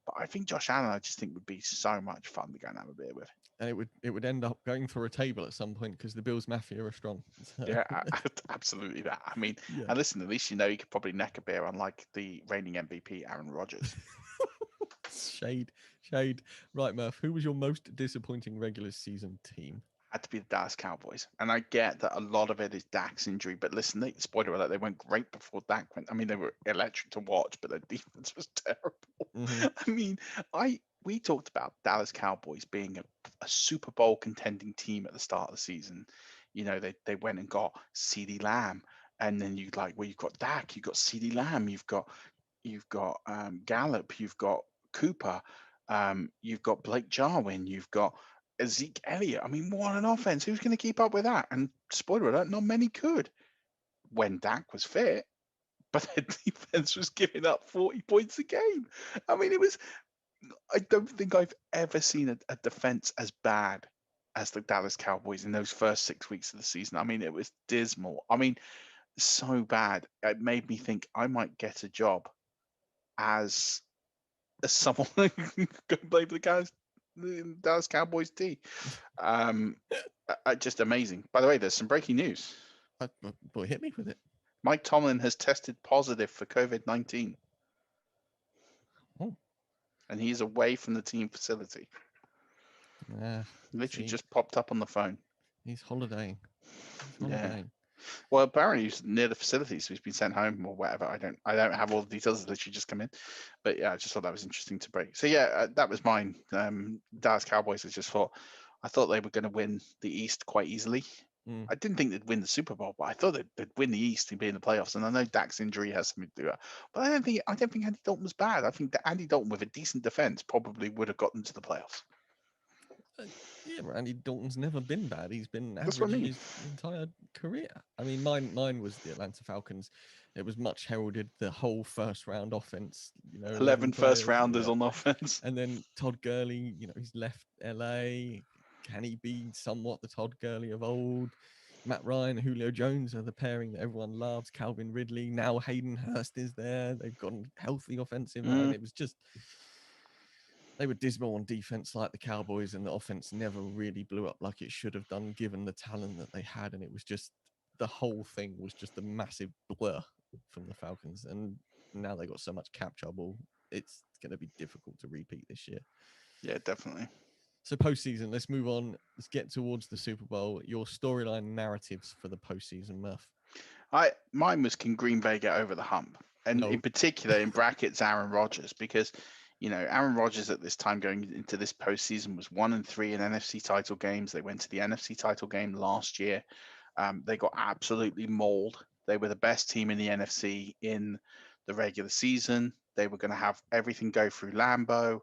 But I think Josh Allen, I just think would be so much fun to go and have a beer with. And it would end up going for a table at some point because the Bills Mafia are strong. So. Yeah, absolutely that. I mean, yeah. And listen, at least you could probably neck a beer, unlike the reigning MVP, Aaron Rodgers. Shade. Right, Murph, who was your most disappointing regular season team? Had to be the Dallas Cowboys. And I get that a lot of it is Dak's injury, but listen, spoiler alert, they went great before Dak went. I mean, they were electric to watch, but their defense was terrible. Mm-hmm. I mean, we talked about Dallas Cowboys being a Super Bowl contending team at the start of the season. They went and got CeeDee Lamb, and then you've got Dak, you've got CeeDee Lamb, you've got Gallup, you've got Cooper, you've got Blake Jarwin, you've got Zeke Elliott. I mean, what an offense. Who's going to keep up with that? And spoiler alert, not many could when Dak was fit, but their defense was giving up 40 points a game. I mean, I don't think I've ever seen a defense as bad as the Dallas Cowboys in those first 6 weeks of the season. I mean, it was dismal. I mean, so bad. It made me think I might get a job as someone who can play for the Dallas Cowboys D. Just amazing. By the way, there's some breaking news. Boy, hit me with it. Mike Tomlin has tested positive for COVID-19. Oh. And he's away from the team facility. Literally just popped up on the phone. He's holidaying. Yeah. Well, apparently he's near the facility, so he's been sent home or whatever. I don't have all the details. It's literally just come in. But yeah, I just thought that was interesting to break. So yeah, that was mine. Dallas Cowboys. I thought they were going to win the East quite easily. I didn't think they'd win the Super Bowl, but I thought they'd win the East and be in the playoffs. And I know Dak's injury has something to do with it, but I don't think Andy Dalton was bad. I think that Andy Dalton with a decent defense probably would have gotten to the playoffs. Yeah, but Andy Dalton's never been bad. He's been That's what I average mean. his entire career. I mean, mine was the Atlanta Falcons. It was much heralded, the whole first round offense. 11 first rounders on offense. And then Todd Gurley, he's left LA. Can he be somewhat the Todd Gurley of old? Matt Ryan, Julio Jones are the pairing that everyone loves. Calvin Ridley. Now Hayden Hurst is there. They've got a healthy offensive line. It was just... They were dismal on defense like the Cowboys, and the offense never really blew up like it should have done given the talent that they had. And it was just, the whole thing was just a massive blur from the Falcons. And now they got so much cap trouble, it's going to be difficult to repeat this year. Yeah, definitely. So postseason, let's move on. Let's get towards the Super Bowl. Your storyline narratives for the postseason, Murph. Mine was, can Green Bay get over the hump? And in particular, in brackets, Aaron Rodgers, because Aaron Rodgers at this time going into this postseason was 1-3 in NFC title games. They went to the NFC title game last year. They got absolutely mauled. They were the best team in the NFC in the regular season. They were going to have everything go through Lambeau.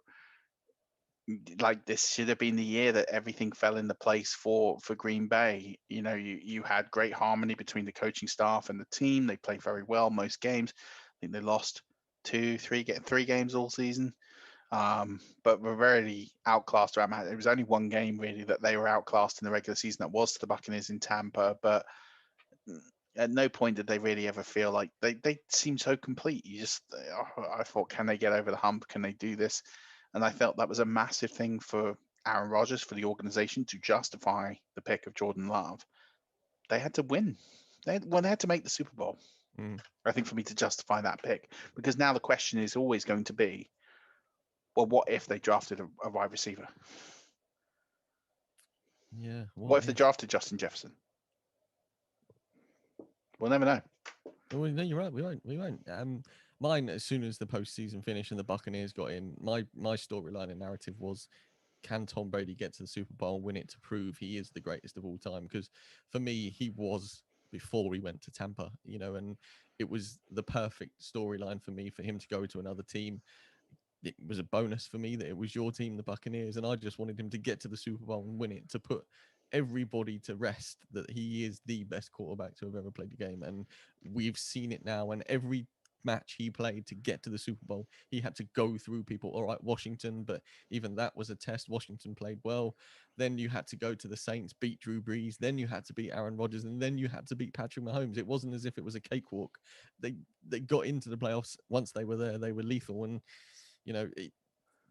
Like, this should have been the year that everything fell into place for Green Bay. You had great harmony between the coaching staff and the team. They played very well most games. I think they lost 3 games all season. But were really outclassed around. It was only one game really that they were outclassed in the regular season. That was to the Buccaneers in Tampa. But at no point did they really ever feel like they seemed so complete. I thought, can they get over the hump? Can they do this? And I felt that was a massive thing for Aaron Rodgers, for the organization, to justify the pick of Jordan Love. They had to win. They had to make the Super Bowl. I think, for me to justify that pick, because now the question is always going to be, well, what if they drafted a wide receiver? Yeah. What if they drafted Justin Jefferson? We'll never know. Well, no, you're right. We won't. Mine, as soon as the postseason finished and the Buccaneers got in, my storyline and narrative was, can Tom Brady get to the Super Bowl and win it to prove he is the greatest of all time? Because for me, he was before he went to Tampa, and it was the perfect storyline for me for him to go to another team. It was a bonus for me that it was your team, the Buccaneers, and I just wanted him to get to the Super Bowl and win it, to put everybody to rest that he is the best quarterback to have ever played the game. And we've seen it now. And every match he played to get to the Super Bowl, he had to go through people. All right, Washington, but even that was a test. Washington played well. Then you had to go to the Saints, beat Drew Brees. Then you had to beat Aaron Rodgers, and then you had to beat Patrick Mahomes. It wasn't as if it was a cakewalk. They got into the playoffs. Once they were there, they were lethal. And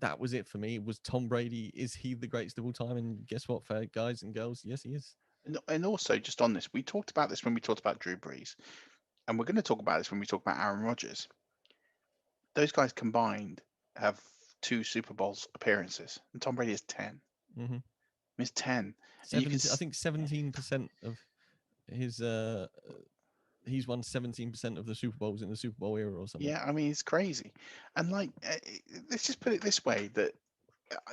that was it for me. It was Tom Brady. Is he the greatest of all time? And guess what, fair guys and girls? Yes, he is. And also, just on this, we talked about this when we talked about Drew Brees, and we're going to talk about this when we talk about Aaron Rodgers. Those guys combined have 2 Super Bowls appearances, and Tom Brady has 10. Mm-hmm. He's 10. I think 17% of his he's won 17% of the Super Bowls in the Super Bowl era or something. Yeah, I mean, it's crazy. And let's just put it this way, that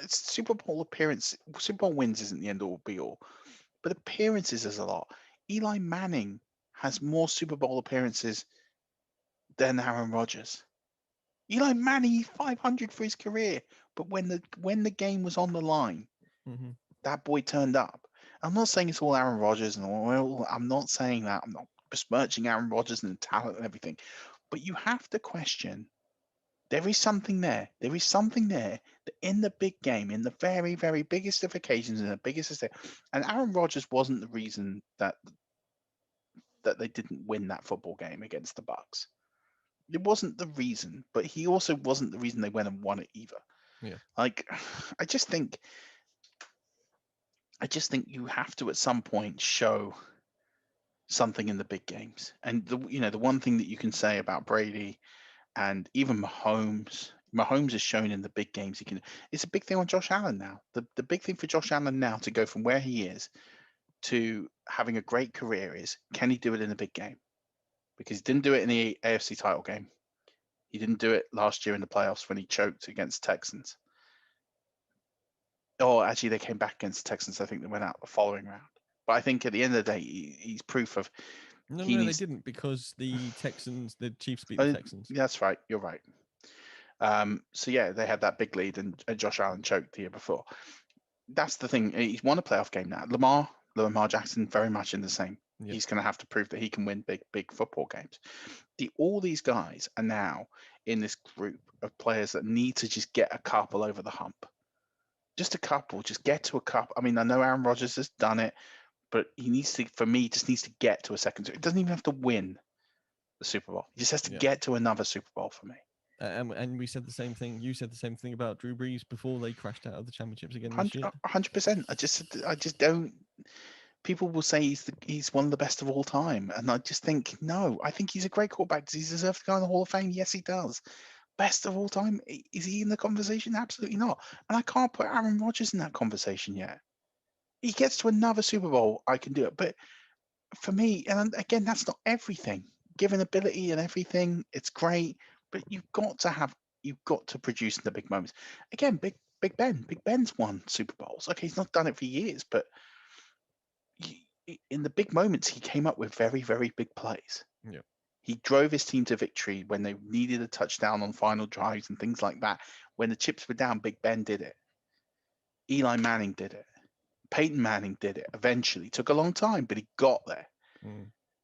Super Bowl wins isn't the end all be all, but appearances is a lot. Eli Manning has more Super Bowl appearances than Aaron Rodgers. Eli Manning, 500 for his career, but when the game was on the line, that boy turned up. I'm not saying it's all Aaron Rodgers, and I'm not saying that. I'm not besmirching Aaron Rodgers and the talent and everything, but you have to question. There is something there. There is something there that in the big game, in the very, very biggest of occasions, in the biggest of and Aaron Rodgers wasn't the reason that they didn't win that football game against the Bucs. It wasn't the reason, but he also wasn't the reason they went and won it either. Yeah. I just think you have to at some point show something in the big games. And the one thing that you can say about Brady and even Mahomes has shown in the big games he can. It's a big thing on Josh Allen now. The big thing for Josh Allen now to go from where he is to having a great career is, can he do it in a big game? Because he didn't do it in the AFC title game. He didn't do it last year in the playoffs when he choked against Texans. Oh, actually, they came back against the Texans. I think they went out the following round. But I think at the end of the day, he's proof of. No, they didn't, because the Chiefs beat the Texans. That's right. You're right. So yeah, they had that big lead, and Josh Allen choked the year before. That's the thing. He's won a playoff game now. Lamar Jackson, very much in the same. Yep. He's going to have to prove that he can win big football games. All these guys are now in this group of players that need to just get a couple over the hump. Just a couple, just get to a couple. I mean, I know Aaron Rodgers has done it, but he needs to, for me, just needs to get to a second. It doesn't even have to win the Super Bowl. He just has to get to another Super Bowl for me. And we said the same thing. You said the same thing about Drew Brees before they crashed out of the championships again this year. 100%. I just don't. People will say he's one of the best of all time, and I just think no. I think he's a great quarterback. Does he deserve to go in the Hall of Fame? Yes, he does. Best of all time? Is he in the conversation? Absolutely not. And I can't put Aaron Rodgers in that conversation yet. He gets to another Super Bowl, I can do it. But for me, and again, that's not everything. Given ability and everything, it's great. But you've got to produce in the big moments. Again, Big Ben's won Super Bowls. Okay, he's not done it for years, but in the big moments, he came up with very, very big plays. Yeah. He drove his team to victory when they needed a touchdown on final drives and things like that. When the chips were down, Big Ben did it. Eli Manning did it. Peyton Manning did it. Eventually, took a long time, but he got there.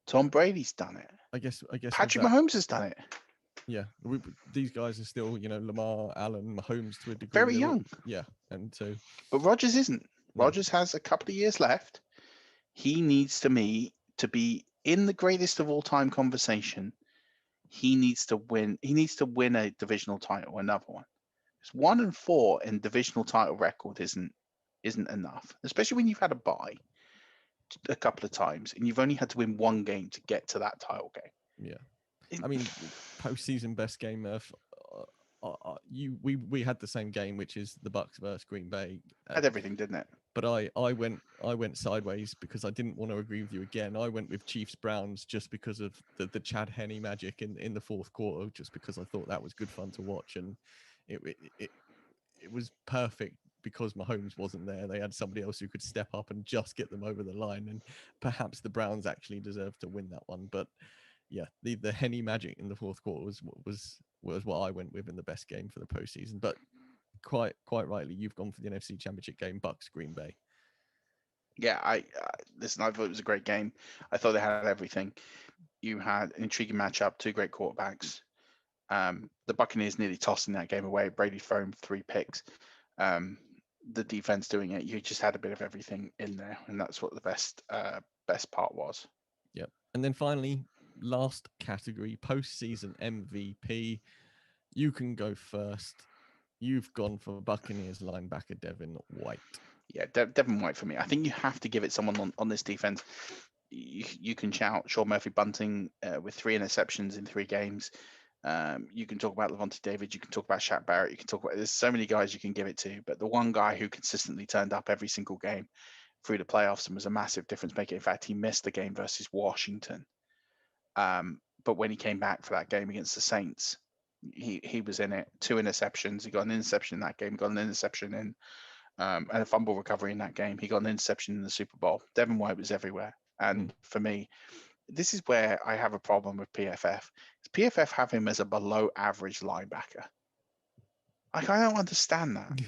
Tom Brady's done it. I guess. Patrick Mahomes has done it. Yeah, these guys are still, Lamar, Allen, Mahomes to a degree. Very young. Yeah, and so. But Rodgers isn't. Rodgers has a couple of years left. He needs to be in the greatest of all time conversation. He needs to win. He needs to win a divisional title, another one. It's 1-4 in divisional title record isn't enough, especially when you've had a bye a couple of times and you've only had to win one game to get to that title game. Yeah, I mean, postseason best game. We had the same game, which is the Bucs versus Green Bay. Had everything, didn't it? But I went sideways because I didn't want to agree with you again. I went with Chiefs Browns just because of the Chad Henne magic in the fourth quarter, just because I thought that was good fun to watch, and it was perfect because Mahomes wasn't there. They had somebody else who could step up and just get them over the line, and perhaps the Browns actually deserved to win that one. But yeah, the Henne magic in the fourth quarter was what I went with in the best game for the postseason. But quite rightly, you've gone for the NFC Championship game, Bucs Green Bay. Yeah, listen, I thought it was a great game. I thought they had everything. You had an intriguing matchup, two great quarterbacks. The Buccaneers nearly tossing that game away. Brady throwing 3 picks. The defense doing it. You just had a bit of everything in there, and that's what the best part was. Yep. And then finally, last category, postseason MVP. You can go first. You've gone for Buccaneers linebacker Devin White. Yeah, Devin White for me. I think you have to give it someone on this defense. You can shout Sean Murphy-Bunting with 3 interceptions in 3 games. You can talk about Levante David. You can talk about Shaq Barrett. You can talk about. There's so many guys you can give it to, but the one guy who consistently turned up every single game through the playoffs and was a massive difference maker. In fact, he missed the game versus Washington. But when he came back for that game against the Saints, he was in it. 2 interceptions. He got an interception in that game. Got an interception in and a fumble recovery in that game. He got an interception in the Super Bowl. Devin White was everywhere. And for me, this is where I have a problem with PFF. PFF have him as a below average linebacker. I don't understand that.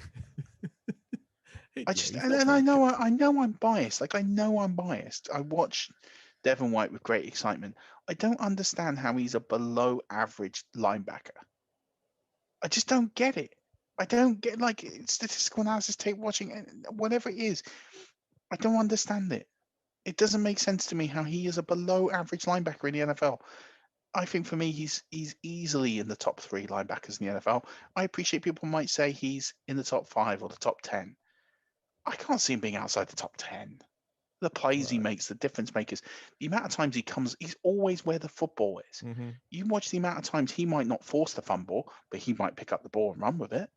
I know I'm biased. I know I'm biased. I watch Devin White with great excitement. I don't understand how he's a below average linebacker. I just don't get it. I don't get statistical analysis tape watching, whatever it is. I don't understand it. It doesn't make sense to me how he is a below average linebacker in the NFL. I think for me, he's easily in the top 3 linebackers in the NFL. I appreciate people might say he's in the top 5 or the top 10. I can't see him being outside the top 10. The plays he makes, the difference makers. The amount of times he comes, he's always where the football is. Mm-hmm. You watch the amount of times he might not force the fumble, but he might pick up the ball and run with it.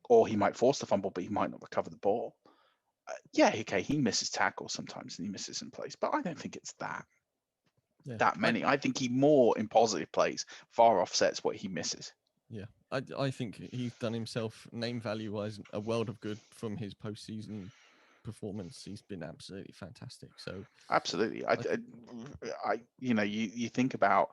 Or he might force the fumble, but he might not recover the ball. He misses tackles sometimes and he misses in plays, but I don't think it's that many. I think he more in positive plays far offsets what he misses. Yeah, I think he's done himself name value wise a world of good from his postseason performance. He's been absolutely fantastic. So absolutely, you think about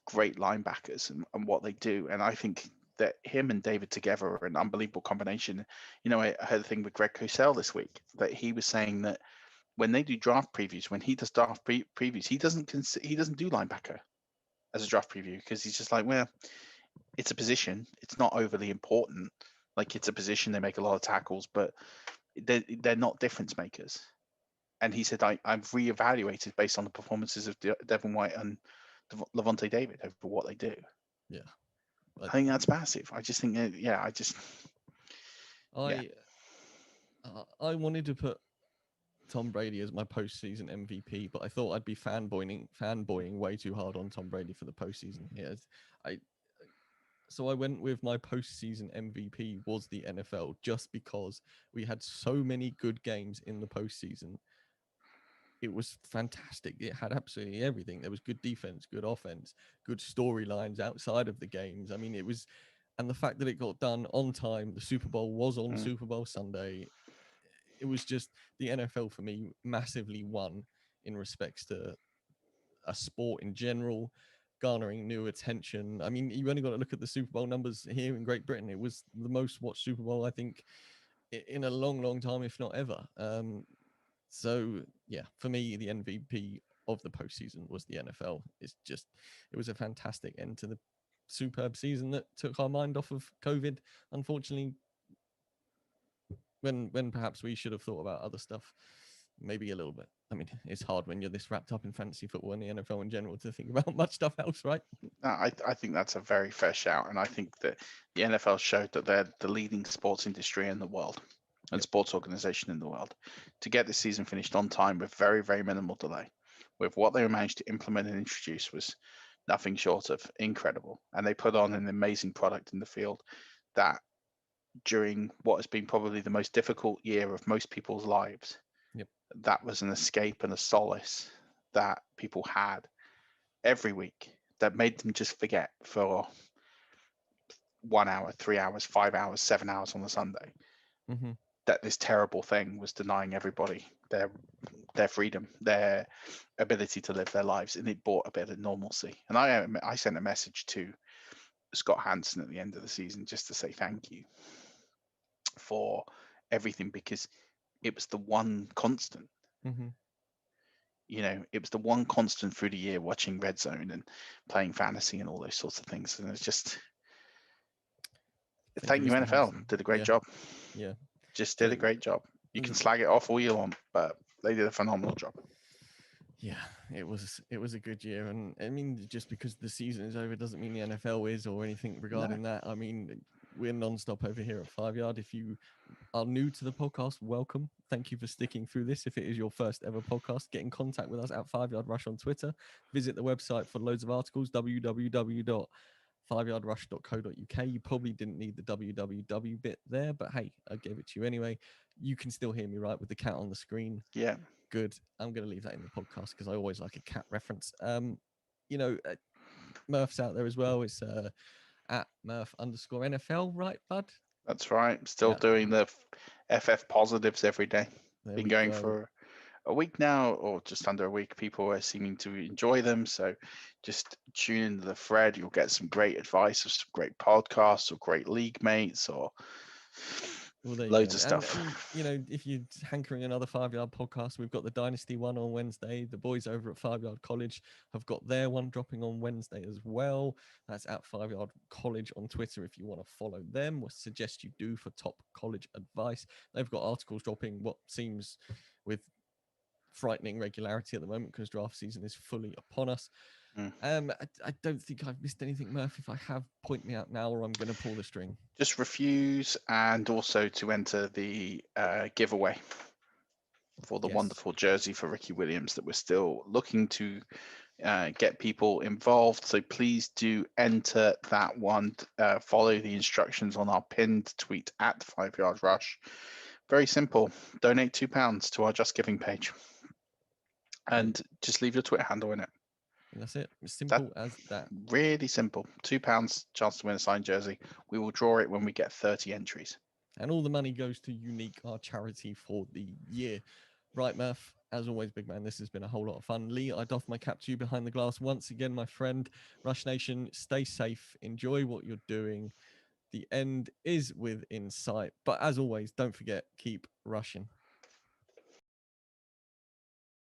great linebackers and what they do, and I think that him and David together are an unbelievable combination. I heard a thing with Greg Cosell this week that he was saying that when they do draft previews, when he does draft previews, he doesn't do linebacker as a draft preview because he's just like, well, it's a position. It's not overly important. Like, it's a position. They make a lot of tackles, but they're not difference makers. And he said, I've reevaluated based on the performances of Devin White and Levante David over what they do. Yeah. I think that's massive. I just think, I wanted to put Tom Brady as my postseason MVP, but I thought I'd be fanboying way too hard on Tom Brady for the postseason here. So I went with my postseason MVP was the NFL, just because we had so many good games in the postseason. It was fantastic. It had absolutely everything. There was good defense, good offense, good storylines outside of the games. I mean, it was, and the fact that it got done on time, the Super Bowl was on Super Bowl Sunday. It was just, the NFL for me massively won in respects to a sport in general, garnering new attention. I mean, you only got to look at the Super Bowl numbers here in Great Britain. It was the most watched Super Bowl, I think, in a long, long time, if not ever. So yeah, for me, the MVP of the postseason was the NFL. It was a fantastic end to the superb season that took our mind off of COVID, unfortunately, when perhaps we should have thought about other stuff, maybe a little bit. I mean, it's hard when you're this wrapped up in fantasy football and the NFL in general to think about much stuff else, right? I think that's a very fair shout, and I think that the NFL showed that they're the leading sports industry in the world and sports organization in the world. To get this season finished on time with very, very minimal delay, with what they managed to implement and introduce, was nothing short of incredible. And they put on an amazing product in the field that, during what has been probably the most difficult year of most people's lives, that was an escape and a solace that people had every week, that made them just forget for 1 hour, 3 hours, 5 hours, 7 hours on a Sunday, that this terrible thing was denying everybody their freedom, their ability to live their lives, and it brought a bit of normalcy. And I sent a message to Scott Hansen at the end of the season just to say thank you for everything, because it was the one constant. It was the one constant through the year, watching Red Zone and playing fantasy and all those sorts of things. And it's just, thank you, NFL. Did a great job. Yeah. Just did a great job. You can slag it off all you want, but they did a phenomenal job. Yeah, it was a good year. And I mean, just because the season is over doesn't mean the NFL is, or anything regarding that. I mean, we're non-stop over here at 5 Yard. If you are new to the podcast, welcome. Thank you for sticking through this. If it is your first ever podcast, get in contact with us at 5 Yard Rush on Twitter. Visit the website for loads of articles, www.5yardrush.co.uk. You probably didn't need the www bit there, but hey, I gave it to you anyway. You can still hear me, right, with the cat on the screen. Yeah. Good. I'm going to leave that in the podcast because I always like a cat reference. Murph's out there as well. It's at Murph_NFL, right, bud? That's right. Still doing the FF positives every day. Been going for a week now, or just under a week. People are seeming to enjoy them. So just tune into the thread. You'll get some great advice, or some great podcasts, or great league mates, or loads of stuff. And, if you're hankering another 5 Yard podcast, we've got the Dynasty one on Wednesday. The boys over at 5 Yard College have got their one dropping on Wednesday as well. That's at 5 Yard College on Twitter if you want to follow them. What suggest you do for top college advice. They've got articles dropping what seems with frightening regularity at the moment because draft season is fully upon us. I don't think I've missed anything, Murph. If I have, point me out now, or I'm going to pull the string. Just refuse, and also to enter the giveaway for the wonderful jersey for Ricky Williams that we're still looking to get people involved. So please do enter that one. Follow the instructions on our pinned tweet at 5 Yard Rush. Very simple. Donate £2 to our Just Giving page. And just leave your Twitter handle in it. And that's it. As simple as that. Really simple. £2, chance to win a signed jersey. We will draw it when we get 30 entries. And all the money goes to Unique, our charity for the year. Right, Murph, as always, big man, this has been a whole lot of fun. Lee, I doff my cap to you behind the glass once again, my friend. Rush Nation, stay safe. Enjoy what you're doing. The end is within sight. But as always, don't forget, keep rushing.